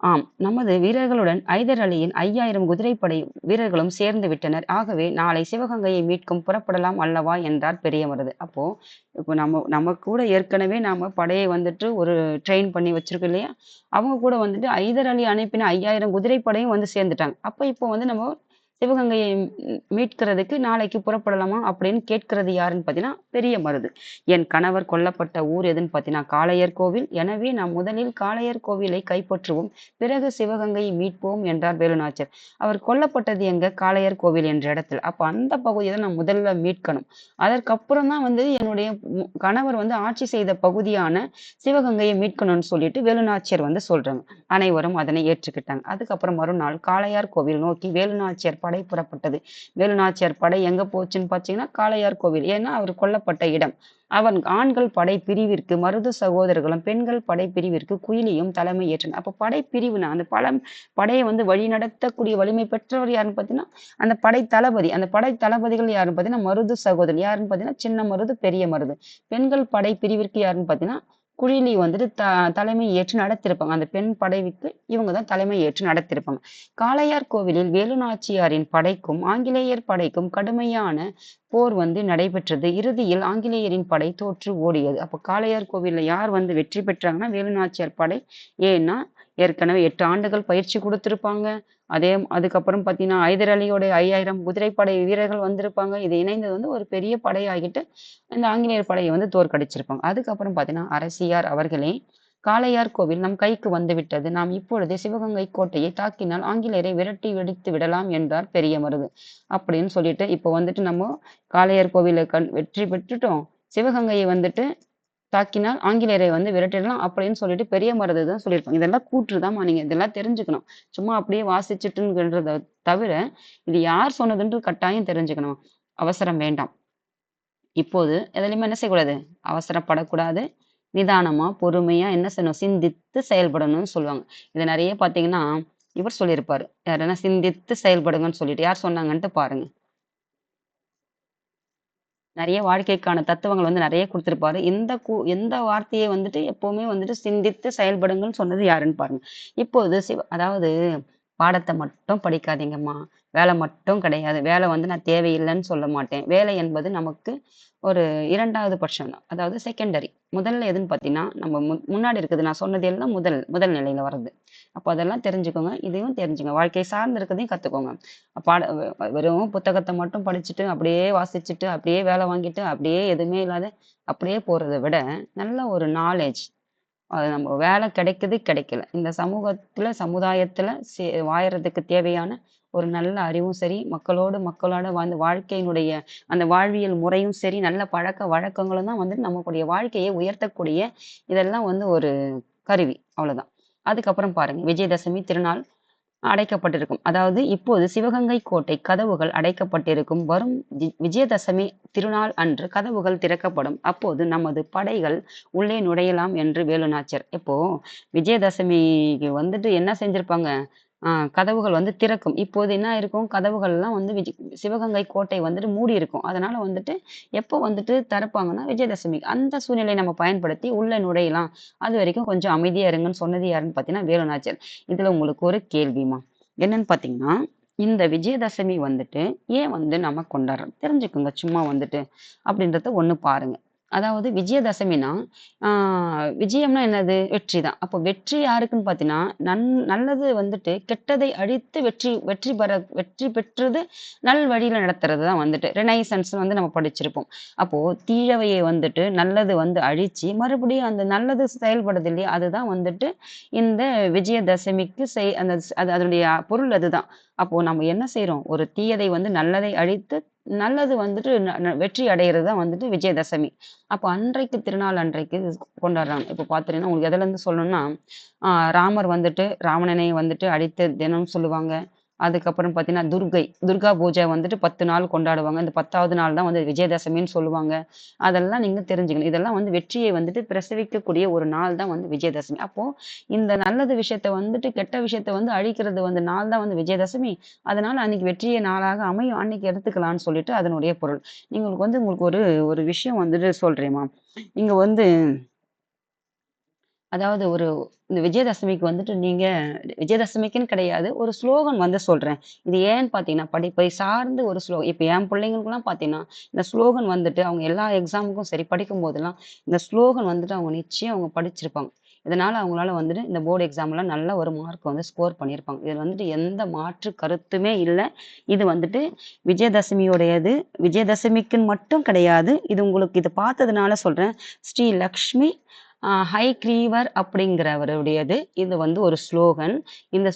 ஆம். நமது வீரர்களுடன் ஐதர் அலியின் 5000 குதிரைப்படை வீரர்களும் சேர்ந்து விட்டனர். ஆகவே நாளை சிவகங்கையை மீட்கும் புறப்படலாம் அல்லவா என்றார் பெரியமருது. இப்போ நம்ம கூட ஏற்கனவே நாம படையை வந்துட்டு ஒரு ட்ரெயின் பண்ணி வச்சிருக்கோம் இல்லையா? அவங்க கூட வந்துட்டு ஐதர் அலி அனுப்பின 5000 குதிரைப்படையும் வந்து சேர்ந்துட்டாங்க. இப்போ வந்து நம்ம சிவகங்கையை மீட்கிறதுக்கு நாளைக்கு புறப்படலாமா அப்படின்னு கேட்கிறது யாருன்னு பார்த்தீங்கன்னா, பெரிய மருது. என் கணவர் கொல்லப்பட்ட ஊர் எதுன்னு பார்த்தீங்கன்னா, காளையர் கோவில். எனவே நாம் முதலில் காளையர் கோவிலை கைப்பற்றுவோம். பிறகு சிவகங்கையை மீட்போம் என்றார் வேலுநாச்சியார். அவர் கொல்லப்பட்டது எங்க? காளையர் கோவில் என்ற இடத்துல. அப்ப அந்த பகுதியை தான் நான் முதல்ல மீட்கணும். அதற்கப்புறம் தான் வந்து என்னுடைய கணவர் வந்து ஆட்சி செய்த பகுதியான சிவகங்கையை மீட்கணும்னு சொல்லிட்டு வேலுநாச்சியார் வந்து சொல்றாங்க. அனைவரும் அதனை ஏற்றுக்கிட்டாங்க. அதுக்கப்புறம் மறுநாள் காளையார் கோவில் நோக்கி வேலுநாச்சியார் படை புறப்பட்டது. வேலு நாச்சியார் படை எங்க போச்சுன்னு பார்த்தீங்கன்னா, காளையார் கோவில். ஏன்னா அவர் கொல்லப்பட்ட இடம். அவன் ஆண்கள் படை பிரிவிற்கு மருது சகோதரர்களும், பெண்கள் படை பிரிவிற்கு குயிலியும் தலைமை ஏற்றனர். அப்ப படை பிரிவுனா அந்த படையை வந்து வழிநடத்தக்கூடிய வலிமை பெற்றவர் யாருன்னு பார்த்தீங்கன்னா, அந்த படை தளபதி. அந்த படை தளபதிகள் யாருன்னு பார்த்தீங்கன்னா, மருது சகோதரன். யாருன்னு பார்த்தீங்கன்னா, சின்ன மருது, பெரிய மருது. பெண்கள் படை பிரிவிற்கு யாருன்னு பார்த்தீங்கன்னா, குயிலி வந்துட்டு தலைமை ஏற்று நடத்திருப்பாங்க. அந்த பெண் படைக்கு இவங்க தான் தலைமை ஏற்று நடத்திருப்பாங்க. காளையார் கோவிலில் வேலு நாச்சியாரின் படைக்கும் ஆங்கிலேயர் படைக்கும் கடுமையான போர் வந்து நடைபெற்றது. இறுதியில் ஆங்கிலேயரின் படை தோற்று ஓடியது. அப்ப காளையார் கோவில்ல யார் வந்து வெற்றி பெற்றாங்கன்னா, வேலு நாச்சியார் படை. ஏன்னா ஏற்கனவே 8 ஆண்டுகள் பயிற்சி கொடுத்திருப்பாங்க. அதுக்கப்புறம் பார்த்தீங்கன்னா, ஹைதர் அலியோட 5000 குதிரைப்படை வீரர்கள் வந்திருப்பாங்க. இது இணைந்தது வந்து ஒரு பெரிய படையாகிட்டு இந்த ஆங்கிலேயர் படையை வந்து தோற்கடிச்சிருப்பாங்க. அதுக்கப்புறம் பார்த்தீங்கன்னா, அரசியார் அவர்களே, காளையார் கோவில் நம் கைக்கு வந்துவிட்டது. நாம் இப்பொழுதே சிவகங்கை கோட்டையை தாக்கினால் ஆங்கிலேயரை விரட்டி வெடித்து விடலாம் என்றார் பெரிய மருது. அப்படின்னு சொல்லிட்டு இப்போ வந்துட்டு நம்ம காளையார் கோவிலை வெற்றி பெற்றுட்டோம். சிவகங்கையை வந்துட்டு தாக்கினால் ஆங்கிலேயரை வந்து விரட்டிடலாம் அப்படின்னு சொல்லிட்டு பெரிய மருது தான் சொல்லியிருப்பாங்க. இதெல்லாம் கூற்றுதாம்மா, நீங்க இதெல்லாம் தெரிஞ்சுக்கணும். சும்மா அப்படியே வாசிச்சுட்டுங்கிறத தவிர இது யார் சொன்னதுன்று கட்டாயம் தெரிஞ்சுக்கணும். அவசரம் வேண்டாம். இப்போது எதுலையுமே என்ன செய்யக்கூடாது, அவசரப்படக்கூடாது. நிதானமா பொறுமையா என்ன செய்யணும், சிந்தித்து செயல்படணும்னு சொல்லுவாங்க. இதை நிறைய பார்த்தீங்கன்னா இவர் சொல்லியிருப்பாரு. யாருன்னா சிந்தித்து செயல்படுங்கன்னு சொல்லிட்டு யார் சொன்னாங்கன்ட்டு பாருங்க. நிறைய வாழ்க்கைக்கான தத்துவங்கள் வந்து நிறைய குடுத்திருப்பாரு. எந்த வார்த்தையை வந்துட்டு எப்பவுமே வந்துட்டு சிந்தித்து செயல்படுங்கன்னு சொன்னது யாருன்னு பாருங்க. இப்போது அதாவது பாடத்தை மட்டும் படிக்காதீங்கம்மா. வேலை மட்டும் கிடையாது. வேலை வந்து நான் தேவையில்லைன்னு சொல்ல மாட்டேன். வேலை என்பது நமக்கு ஒரு 2வது பட்சம் தான். அதாவது செகண்டரி. முதல்ல எதுன்னு பார்த்தீங்கன்னா, நம்ம முன்னாடி இருக்குது. நான் சொன்னது எல்லாம் முதல் நிலையில வர்றது. அப்போ அதெல்லாம் தெரிஞ்சுக்கோங்க. இதையும் தெரிஞ்சுங்க. வாழ்க்கை சார்ந்து இருக்கிறதையும் கத்துக்கோங்க. பாட வெறும் புத்தகத்தை மட்டும் படிச்சுட்டு, அப்படியே வாசிச்சுட்டு, அப்படியே வேலை வாங்கிட்டு, அப்படியே எதுவுமே இல்லாத அப்படியே போறத விட, நல்ல ஒரு நாலேட்ஜ் அது நம்ம வேலை கிடைக்குது, கிடைக்கல. இந்த சமூகத்துல, சமுதாயத்துல வாழறதுக்கு தேவையான ஒரு நல்ல அறிவும் சரி, மக்களோட வாழ்ந்து வாழ்க்கையினுடைய அந்த வாழ்வியல் முறையும் சரி, நல்ல பழக்க வழக்கங்களும் தான் வந்து நம்மளுடைய வாழ்க்கையை உயர்த்தக்கூடிய இதெல்லாம் வந்து ஒரு கருவி. அவ்வளவுதான். அதுக்கப்புறம் பாருங்க, விஜயதசமி திருநாள் அடைக்கப்பட்டிருக்கும். அதாவது இப்போது சிவகங்கை கோட்டை கதவுகள் அடைக்கப்பட்டிருக்கும். வரும் விஜயதசமி திருநாள் அன்று கதவுகள் திறக்கப்படும். அப்போது நமது படைகள் உள்ளே நுழையலாம் என்று வேலு நாச்சியார். இப்போ விஜயதசமிக்கு வந்துட்டு என்ன செஞ்சிருப்பாங்க? கதவுகள் வந்து திறக்கும். இப்போது என்ன இருக்கும்? கதவுகள்லாம் வந்து சிவகங்கை கோட்டை வந்துட்டு மூடி இருக்கும். அதனால வந்துட்டு எப்போ வந்துட்டு திறப்பாங்கன்னா, விஜயதசமி. அந்த சூழ்நிலையை நம்ம பயன்படுத்தி உள்ள நுழையலாம். அது வரைக்கும் கொஞ்சம் அமைதியா இருங்கன்னு சொன்னது யாருன்னு பார்த்தீங்கன்னா, வேலு நாச்சியார். இதுல உங்களுக்கு ஒரு கேள்விமா. என்னன்னு பார்த்தீங்கன்னா, இந்த விஜயதசமி வந்துட்டு ஏன் வந்து நம்ம கொண்டாடுறோம்? தெரிஞ்சுக்கோங்க சும்மா வந்துட்டு. அப்படின்றத ஒண்ணு பாருங்க. அதாவது விஜயதசமினா, விஜயம்னா என்னது? வெற்றி தான். அப்போ வெற்றி யாருக்குன்னு பார்த்தீங்கன்னா, நல்லது வந்துட்டு கெட்டதை அழித்து வெற்றி பெற்றது நல் வழியில நடத்துறது தான் வந்துட்டு ரெனைசன்ஸ் வந்து நம்ம படிச்சிருப்போம். அப்போ தீயவையை வந்துட்டு நல்லது வந்து அழிச்சு மறுபடியும் அந்த நல்லது செயல்படுது இல்லையா? அதுதான் வந்துட்டு இந்த விஜயதசமிக்கு அந்த அதனுடைய பொருள் அதுதான். அப்போ நம்ம என்ன செய்றோம்? ஒரு தீயதை வந்து நல்லதை அழித்து நல்லது வந்துட்டு வெற்றி அடையிறது தான் வந்துட்டு விஜயதசமி. அப்போ அன்றைக்கு திருநாள் அன்றைக்கு கொண்டாடுறாங்க. இப்போ பார்த்துட்டீங்கன்னா உங்களுக்கு எதுலேருந்து சொல்லணும்னா, ராமர் வந்துட்டு ராவணனை வந்துட்டு அழித்த தினம் சொல்லுவாங்க. அதுக்கப்புறம் பார்த்தீங்கன்னா, துர்கா பூஜை வந்துட்டு 10 நாள் கொண்டாடுவாங்க. இந்த 10வது நாள் தான் வந்து விஜயதசமின்னு சொல்லுவாங்க. அதெல்லாம் நீங்க தெரிஞ்சுக்கணும். இதெல்லாம் வந்து வெற்றியை வந்துட்டு பிரசவிக்கக்கூடிய ஒரு நாள் தான் வந்து விஜயதசமி. அப்போ இந்த நல்லது விஷயத்த வந்துட்டு கெட்ட விஷயத்த வந்து அழிக்கிறது வந்து நாள் தான் வந்து விஜயதசமி. அதனால அன்னைக்கு வெற்றிய நாளாக அமையும். அன்னைக்கு எடுத்துக்கலாம்னு சொல்லிட்டு அதனுடைய பொருள். உங்களுக்கு ஒரு ஒரு விஷயம் வந்துட்டு சொல்றேன்மா. நீங்க வந்து அதாவது இந்த விஜயதசமிக்கு வந்துட்டு நீங்க விஜயதசமிக்குன்னு கிடையாது. ஒரு ஸ்லோகன் வந்து சொல்றேன். இது ஏன்னு பார்த்தீங்கன்னா, படிப்பை சார்ந்து ஒரு இப்ப என் பிள்ளைங்களுக்குலாம் பார்த்தீங்கன்னா, இந்த ஸ்லோகன் வந்துட்டு அவங்க எல்லா எக்ஸாமுக்கும் சரி படிக்கும்போதெல்லாம், இந்த ஸ்லோகன் வந்துட்டு அவங்க நிச்சயம் அவங்க படிச்சிருப்பாங்க. இதனால அவங்களால வந்துட்டு இந்த போர்டு எக்ஸாம்ல நல்ல ஒரு மார்க் வந்து ஸ்கோர் பண்ணியிருப்பாங்க. இதுல வந்துட்டு எந்த மாற்று கருத்துமே இல்ல. இது வந்துட்டு விஜயதசமியுடையது. விஜயதசமிக்குன்னு மட்டும் கிடையாது. இது உங்களுக்கு இத பார்த்ததுனால சொல்றேன். ஸ்ரீ லக்ஷ்மி ஹைக்ரீவர் அப்படிங்கிறவருடையது. இது வந்து ஒரு ஸ்லோகன். இந்த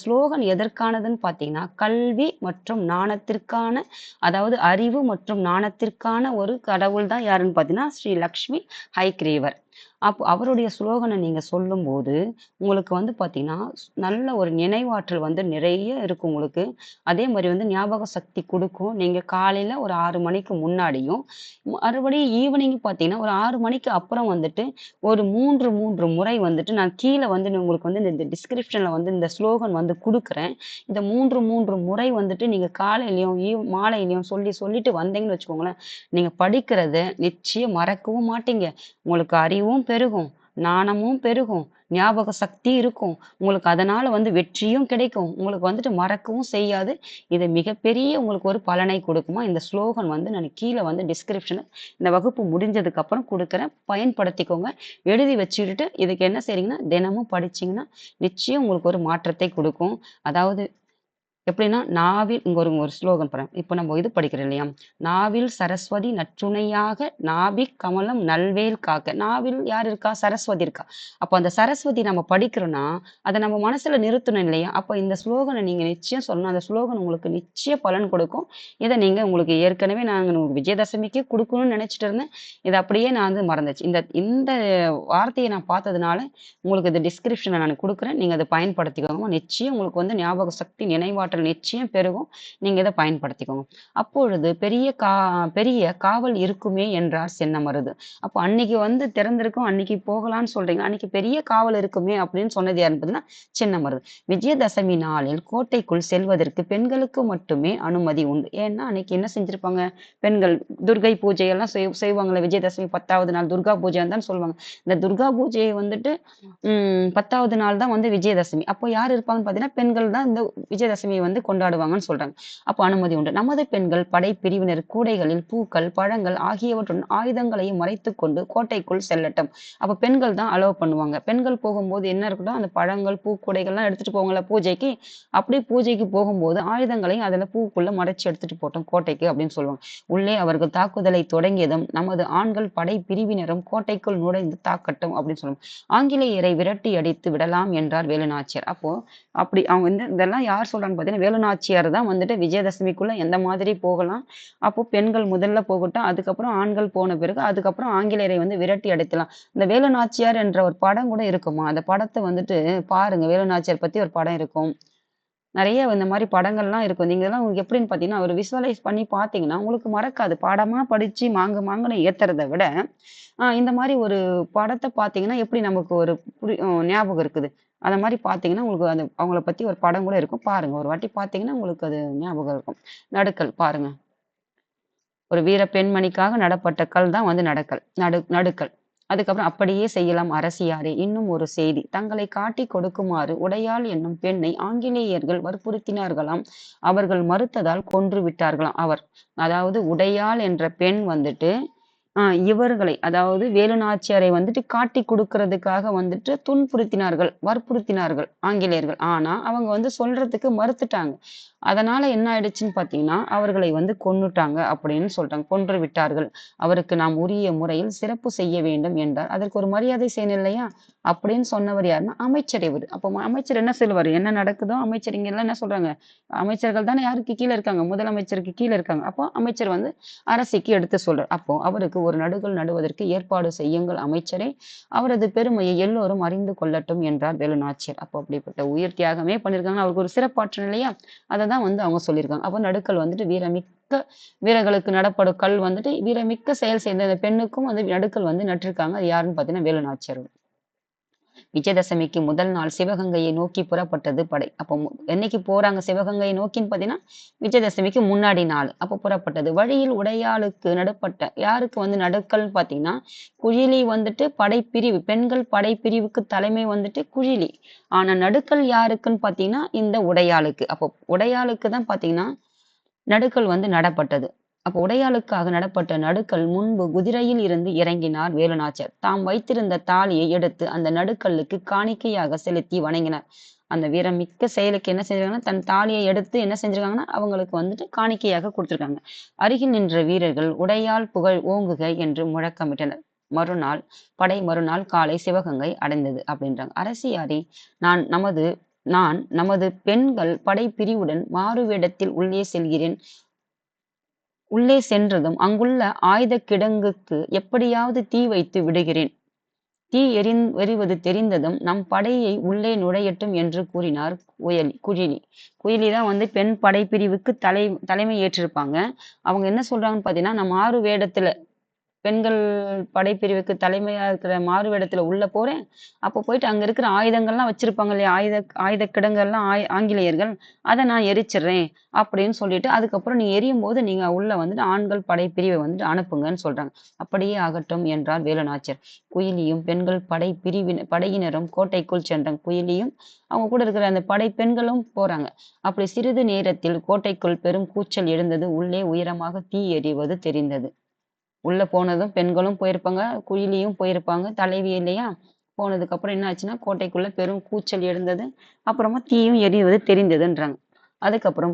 ஸ்லோகன் எதற்கானதுன்னு பார்த்தீங்கன்னா, கல்வி மற்றும் ஞானத்திற்கான அதாவது அறிவு மற்றும் ஞானத்திற்கான ஒரு கடவுள் தான் யாருன்னு பார்த்தீங்கன்னா, ஸ்ரீ லக்ஷ்மி ஹைக்ரீவர். அப்போ அவருடைய ஸ்லோகன நீங்க சொல்லும்போது, உங்களுக்கு வந்து பார்த்தீங்கன்னா, நல்ல ஒரு நினைவாற்றல் வந்து நிறைய இருக்கும் உங்களுக்கு. அதே மாரி வந்து ஞாபக சக்தி குடுக்கும். நீங்க காலையில ஒரு 6 மணிக்கு முன்னாடியும், மறுபடியும் ஈவினிங் பார்த்தீங்கன்னா, ஒரு 6 மணிக்கு அப்புறம் வந்துட்டு, ஒரு 3 முறை வந்துட்டு நான் கீழ வந்து உங்களுக்கு வந்து இந்த டிஸ்கிரிப்ஷன்ல வந்து இந்த ஸ்லோகன் வந்து குடுக்குறேன். இந்த 3 முறை வந்துட்டு நீங்க காலையிலயும், மாலையிலயும் சொல்லிட்டு வந்தீங்கன்னு வச்சுக்கோங்களேன், நீங்க படிக்கிறத நிச்சயம் மறக்கவும் மாட்டீங்க. உங்களுக்கு அறிவும் பெருகும், ஞானமும் பெருகும், ஞாபக சக்தி இருக்கும். உங்களுக்கு அதனால வந்து வெற்றியும் கிடைக்கும். உங்களுக்கு வந்துட்டு மறக்கவும் செய்யாது. இது மிகப்பெரிய உங்களுக்கு ஒரு பலனை கொடுக்குமா, இந்த ஸ்லோகன் வந்து நான் கீழ வந்து டிஸ்கிரிப்ஷன்ல இந்த வகுப்பு முடிஞ்சதுக்கு அப்புறம் குடுக்குறேன். பயன்படுத்திக்கோங்க. எழுதி வச்சுக்கிட்டு இதுக்கு என்ன செய்றீங்கன்னா, தினமும் படிச்சீங்கன்னா, நிச்சயம் உங்களுக்கு ஒரு மாற்றத்தை குடுக்கும். அதாவது எப்படின்னா, நாவில் இங்க ஒரு ஒரு ஸ்லோகன் பாருங்க. இப்ப நம்ம இது படிக்கிறோம் இல்லையா? "நாவில் சரஸ்வதி நற்றுணையாக நாபிக் கமலம் நல்வேல் காக்க." நாவில் யார் இருக்கா? சரஸ்வதி இருக்கா. அப்ப அந்த சரஸ்வதி நம்ம படிக்கிறோம்னா, அத நம்ம மனசுல நிறுத்தணும் இல்லையா? அப்ப இந்த ஸ்லோகன நீங்க நிச்சயம் சொல்லணும். அந்த ஸ்லோகன் உங்களுக்கு நிச்சய பலன் கொடுக்கும். இத நீங்க உங்களுக்கு ஏற்கனவே நாங்க விஜயதசமிக்கே குடுக்கணும்னு நெனச்சுட்டு இருந்தேன். இத அப்படியே நான் வந்து மறந்துச்சு. இந்த இந்த வார்த்தைய நான் பார்த்ததுனால, உங்களுக்கு இது டிஸ்கிரிப்ஷன்ல நான் குடுக்குறேன். நீங்க அத பயன்படுத்திக்கோங்க. நிச்சயம் உங்களுக்கு வந்து ஞாபக சக்தி, நினைவாற்றல் நிச்சயம் பெருகும். நீங்க இத பயன்படுத்திக்கோங்க. அப்பொழுது பெரிய காவல் இருக்குமே என்றார் சென்னமருது. அப்ப அன்னைக்கு வந்து திறந்திருக்கும், அன்னைக்கு போகலான்னு சொல்றீங்க. அன்னைக்கு பெரிய காவல் இருக்குமே அப்படின்னு சொன்னது யாருன்னு பார்த்தீங்கன்னா, சின்னமருது. விஜயதசமி நாளில் கோட்டைக்குள் செல்வதற்கு பெண்களுக்கு மட்டுமே அனுமதி உண்டு. ஏன்னா, அன்னைக்கு என்ன செஞ்சிருப்பாங்க? பெண்கள் துர்கை பூஜை எல்லாம் செய்வாங்கல்ல. விஜயதசமி 10வது நாள் துர்கா பூஜைன்னு தான் சொல்லுவாங்க. இந்த துர்கா பூஜையை வந்துட்டு 10வது நாள் தான் வந்து விஜயதசமி. அப்போ யார் இருப்பாங்கன்னு பார்த்தீங்கன்னா, பெண்கள் தான் இந்த விஜயதசமிய வந்து கொண்டாடுவாங்கன்னு சொல்றாங்க. அப்போ அனுமதி உண்டு. நமது பெண்கள் படைப்பிரிவினர் கூடைகளில் பூக்கள், பழங்கள் ஆகியவற்றுடன் ஆயுதங்களையும் மறைத்துக் கொண்டு கோட்டைக்குள் செல்லட்டும். அப்ப பெண்கள் தான் அலோவ் பண்ணுவாங்க. பெண்கள் போகும்போது என்ன இருக்கட்டும், அந்த பழங்கள், பூக்கூடைகள்லாம் எடுத்துட்டு போவாங்கல்ல பூஜைக்கு. அப்படி பூஜைக்கு போகும்போது ஆயுதங்களையும் அதுல பூக்குள்ள மறைச்சு எடுத்துட்டு போகட்டும் கோட்டைக்கு அப்படின்னு சொல்லுவாங்க. உள்ளே அவர்கள் தாக்குதலை தொடங்கியதும் நமது ஆண்கள் படைப்பிரிவினரும் கோட்டைக்குள் நுழைந்து தாக்கட்டும் அப்படின்னு சொல்லுவாங்க. ஆங்கிலேயரை விரட்டி அடித்து விடலாம் என்றார் வேலுநாச்சியார். அப்போ அப்படி அவங்க வந்து இதெல்லாம் யார் சொல்றாங்கன்னு பார்த்தீங்கன்னா, வேலுநாச்சியார் தான் வந்துட்டு விஜயதசமிக்குள்ள எந்த மாதிரி போகலாம். அப்போ பெண்கள் முதல்ல போகட்டும். அதுக்கப்புறம் ஆண்கள் போன பிறகு, அதுக்கப்புறம் ஆங்கிலேயரை வந்து விரட்டி அடிக்கலாம். இந்த வேலுநாச்சியார் என்ற ஒரு படம் கூட இருக்குமா? அந்த படத்த வந்துட்டு பாருங்க. வேலுநாச்சியார் பத்தி ஒரு படம் இருக்கும். நெறைய இந்த மாரி படங்கள்லாம் இருக்கும். நீங்க இதெல்லாம் உங்களுக்கு எப்படின்னு பார்த்தீங்கன்னா, ஒரு விசுவலைஸ் பண்ணி பார்த்தீங்கன்னா, உங்களுக்கு மறக்காது. பாடமா படிச்சு மாங்குன்னு ஏத்துறத விட, இந்த மாரி ஒரு படத்த பார்த்தீங்கன்னா, எப்படி நமக்கு ஒரு ஞாபகம் இருக்குது. அந்த மாரி பார்த்தீங்கன்னா, உங்களுக்கு அந்த அவங்கள பத்தி ஒரு படம் கூட இருக்கும். பாருங்க. ஒரு வாட்டி பார்த்தீங்கன்னா, உங்களுக்கு அது ஞாபகம் இருக்கும். நடுக்கல் பாருங்க. ஒரு வீர பெண்மணிக்காக நடப்பட்ட கல் தான் வந்து நடுக்கல். அதுக்கப்புறம் அப்படியே செய்யலாம் அரசியாரே. இன்னும் ஒரு செய்தி. தங்களை காட்டிக் கொடுக்குமாறு உடையாள் என்னும் பெண்ணை ஆங்கிலேயர்கள் வற்புறுத்தினார்களாம். அவர்கள் மறுத்ததால் கொன்று விட்டார்களாம் அவர். அதாவது உடையாள் என்ற பெண் வந்துட்டு இவர்களை அதாவது வேலு நாச்சியாரை வந்துட்டு காட்டிக் குடுக்கிறதுக்காக வந்துட்டு துன்புறுத்தினார்கள், வற்புறுத்தினார்கள் ஆங்கிலேயர்கள். ஆனா, அவங்க வந்து சொல்றதுக்கு மறுத்துட்டாங்க. அதனால என்ன ஆயிடுச்சுன்னு பார்த்தீங்கன்னா, அவர்களை வந்து கொன்னுட்டாங்க அப்படின்னு சொல்றாங்க. கொன்று விட்டார்கள். அவருக்கு நாம் உரிய முறையில் சிறப்பு செய்ய வேண்டும் என்றார். அதற்கு ஒரு மரியாதை செய்யணும் இல்லையா? அப்படின்னு சொன்னவர் யாருன்னா, அமைச்சர் இவரு. அப்போ அமைச்சர் என்ன சொல்லுவாரு? என்ன நடக்குதோ அமைச்சர் இங்கலாம் என்ன சொல்றாங்க? அமைச்சர்கள் தானே யாருக்கு கீழ இருக்காங்க? முதலமைச்சருக்கு கீழ இருக்காங்க. அப்போ அமைச்சர் வந்து அரசிக்கு எடுத்து சொல்றார். அப்போ அவருக்கு ஒரு நடுகல் நடுவதற்கு ஏற்பாடு செய்யுங்கள் அமைச்சரே. அவரது பெருமையை எல்லோரும் அறிந்து கொள்ளட்டும் என்றார் வேலுநாச்சியார். அப்போ அப்படிப்பட்ட உயிர் தியாகமே பண்ணியிருக்காங்க. அவருக்கு ஒரு சிறப்பாற்றல் இல்லையா? அததான் வந்து அவங்க சொல்லியிருக்காங்க. அப்போ நடுக்கல் வந்துட்டு வீரர்களுக்கு நடப்படும் கல் வந்துட்டு வீரமிக்க செயல் செய்த அந்த பெண்ணுக்கும் வந்து நடுக்கல் வந்து நட்டிருக்காங்க. அது யாருன்னு பார்த்தீங்கன்னா வேலுநாச்சியார். விஜயதசமிக்கு முதல் நாள் சிவகங்கையை நோக்கி புறப்பட்டது படை. அப்போ என்னைக்கு போறாங்க சிவகங்கையை நோக்கின்னு பார்த்தீங்கன்னா, விஜயதசமிக்கு முன்னாடி நாள். அப்போ புறப்பட்டது. வழியில் உடையாளுக்கு நடுப்பட்ட யாருக்கு வந்து நடுக்கல்ன்னு பார்த்தீங்கன்னா, குழிலி வந்துட்டு படைப்பிரிவு பெண்கள் படைப்பிரிவுக்கு தலைமை வந்துட்டு குழிலி. ஆனா நடுக்கல் யாருக்குன்னு பார்த்தீங்கன்னா, இந்த உடையாளுக்கு. அப்போ உடையாளுக்கு தான் பார்த்தீங்கன்னா, நடுக்கல் வந்து நடப்பட்டது. அப்போ உடையாளுக்காக நடப்பட்ட நடுக்கல் முன்பு குதிரையில் இருந்து இறங்கினார் வேலுநாச்சியார். தாம் வைத்திருந்த தாலியை எடுத்து அந்த நடுக்கல்லுக்கு காணிக்கையாக செலுத்தி வணங்கினார். அந்த வீரமிக்க செயலுக்கு என்ன செஞ்சிருக்காங்கன்னா, தன் தாலியை எடுத்து என்ன செஞ்சிருக்காங்கன்னா, அவங்களுக்கு வந்துட்டு காணிக்கையாக குடுத்துருக்காங்க. அருகில் நின்ற வீரர்கள் உடையாள் புகழ் ஓங்குக என்று முழக்கமிட்டனர். மறுநாள் காலை சிவகங்கை அடைந்தது அப்படின்றாங்க. அரசியாரே, நான் நமது நான் நமது பெண்கள் படைப்பிரிவுடன் மாறுவேடத்தில் உள்ளே செல்கிறேன். உள்ளே சென்றதும் அங்குள்ள ஆயுதக் கிடங்குக்கு எப்படியாவது தீ வைத்து விடுகிறேன். எரிவது தெரிந்ததும் நம் படையை உள்ளே நுழையட்டும் என்று கூறினார் குயிலி. குயிலி தான் வந்து பெண் படைப்பிரிவுக்கு தலைமை ஏற்றிருப்பாங்க. அவங்க என்ன சொல்றாங்கன்னு பார்த்தீங்கன்னா, நான் மாறு வேடத்துல பெண்கள் படைப்பிரிவுக்கு தலைமையா இருக்கிற மாறு வேடத்துல உள்ள போறேன். அப்போ போயிட்டு அங்க இருக்கிற ஆயுதங்கள்லாம் வச்சிருப்பாங்க இல்லையா? ஆயுத கிடங்கெல்லாம் ஆங்கிலேயர்கள். அத நான் எரிச்சிடுறேன் அப்படின்னு சொல்லிட்டு, அதுக்கப்புறம் நீ எரியும்போது நீங்க உள்ள வந்துட்டு ஆண்கள் படைப்பிரிவை வந்துட்டு அனுப்புங்கன்னு சொல்றாங்க. அப்படியே ஆகட்டும் என்றார் வேலுநாச்சியார். குயிலியும் பெண்கள் படையினரும் கோட்டைக்குள் சென்றாங்க. குயிலியும் அவங்க கூட இருக்கிற அந்த படை பெண்களும் போறாங்க. அப்படி சிறிது நேரத்தில் கோட்டைக்குள் பெரும் கூச்சல் எழுந்தது. உள்ளே உயரமாக தீ எரிவது தெரிந்தது. உள்ள போனதும் பெண்களும் போயிருப்பாங்க, குயிலியும் போயிருப்பாங்க, தலைவி இல்லையா? போனதுக்கப்புறம் என்ன ஆச்சுன்னா, கோட்டைக்குள்ள பெரும் கூச்சல் எழுந்தது. அப்புறமா தீயும் எரிவது தெரிந்ததுன்றாங்க. அதுக்கப்புறம்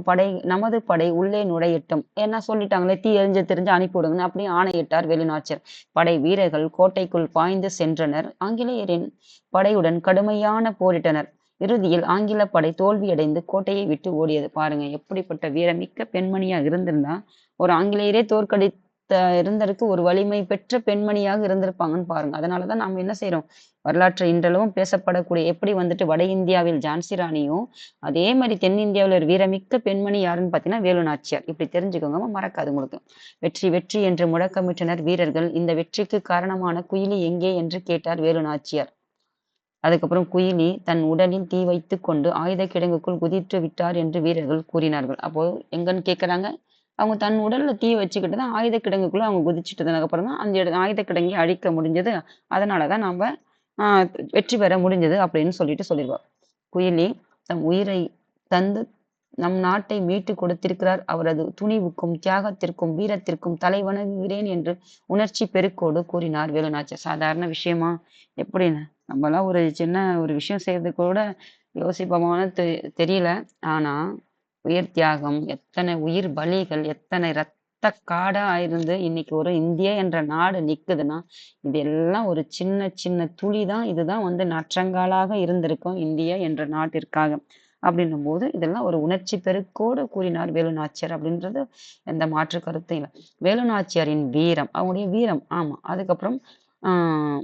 நமது படை உள்ளே நுழையட்டும். ஏன்னா சொல்லிட்டாங்களே, தீ தெரிஞ்சு அனுப்பி விடுங்கன்னு அப்படியே ஆணையிட்டார் வேலுநாச்சியார். படை வீரர்கள் கோட்டைக்குள் பாய்ந்து சென்றனர். ஆங்கிலேயரின் படையுடன் கடுமையான போரிட்டனர். இறுதியில் ஆங்கில படை தோல்வியடைந்து கோட்டையை விட்டு ஓடியது. பாருங்க, எப்படிப்பட்ட வீரமிக்க பெண்மணியா இருந்திருந்தா ஒரு ஆங்கிலேயரே இருந்ததற்கு ஒரு வலிமை பெற்ற பெண்மணியாக இருந்திருப்பாங்கன்னு பாருங்க. அதனாலதான் நாம என்ன செய்யறோம், வரலாற்று இன்றளவும் பேசப்படக்கூடிய எப்படி வந்துட்டு வட இந்தியாவில் ஜான்சி ராணியும், அதே மாதிரி தென்னிந்தியாவில் ஒரு வீரமிக்க பெண்மணி யாருன்னு பாத்தீங்கன்னா வேலு நாச்சியார். இப்படி தெரிஞ்சுக்கோங்க, மறக்காது உங்களுக்கு. வெற்றி வெற்றி என்று முழக்கமிட்டனர் வீரர்கள். இந்த வெற்றிக்கு காரணமான குயிலி எங்கே என்று கேட்டார் வேலு நாச்சியார். அதுக்கப்புறம் குயிலி தன் உடலில் தீ வைத்துக் கொண்டு ஆயுத கிடங்குக்குள் குதித்து விட்டார் என்று வீரர்கள் கூறினார்கள். அப்போ எங்கன்னு கேட்கறாங்க, அவங்க தன் உடல்ல தீ வச்சுக்கிட்டு தான் ஆயுத கிடங்குக்குள்ள அவங்க குதிச்சுட்டதுக்கு அப்புறம் தான் அந்த ஆயுத கிடங்கை அழிக்க முடிஞ்சது. அதனாலதான் நாம வெற்றி பெற முடிஞ்சது அப்படின்னு சொல்லிடுவார். குயிலி தம் உயிரை தந்து நம் நாட்டை மீட்டு கொடுத்திருக்கிறார். அவரது துணிவுக்கும் தியாகத்திற்கும் வீரத்திற்கும் தலை வணங்குகிறேன் என்று உணர்ச்சி பெருக்கோடு கூறினார் வேலுநாச்சியார். சாதாரண விஷயமா? எப்படின்னு நம்மலாம் ஒரு சின்ன ஒரு விஷயம் செய்யறதுக்கு கூட யோசிப்போமான்னு தெரியல. ஆனா உயிர் தியாகம், எத்தனை உயிர் பலிகள், எத்தனை ரத்த காடா இருந்து இன்னைக்கு ஒரு இந்தியா என்ற நாடு நிக்குதுன்னா, இது எல்லாம் ஒரு சின்ன சின்ன துளிதான். இதுதான் வந்து நற்றங்காலாக இருந்திருக்கும் இந்தியா என்ற நாட்டிற்காக. அப்படின்னும் போது இதெல்லாம் ஒரு உணர்ச்சி பெருக்கோடு கூறினார் வேலுநாச்சியார் அப்படின்றது எந்த மாற்று கருத்தும் இல்லை. வேலுநாச்சியாரின் வீரம், அவங்களுடைய வீரம், ஆமா. அதுக்கப்புறம்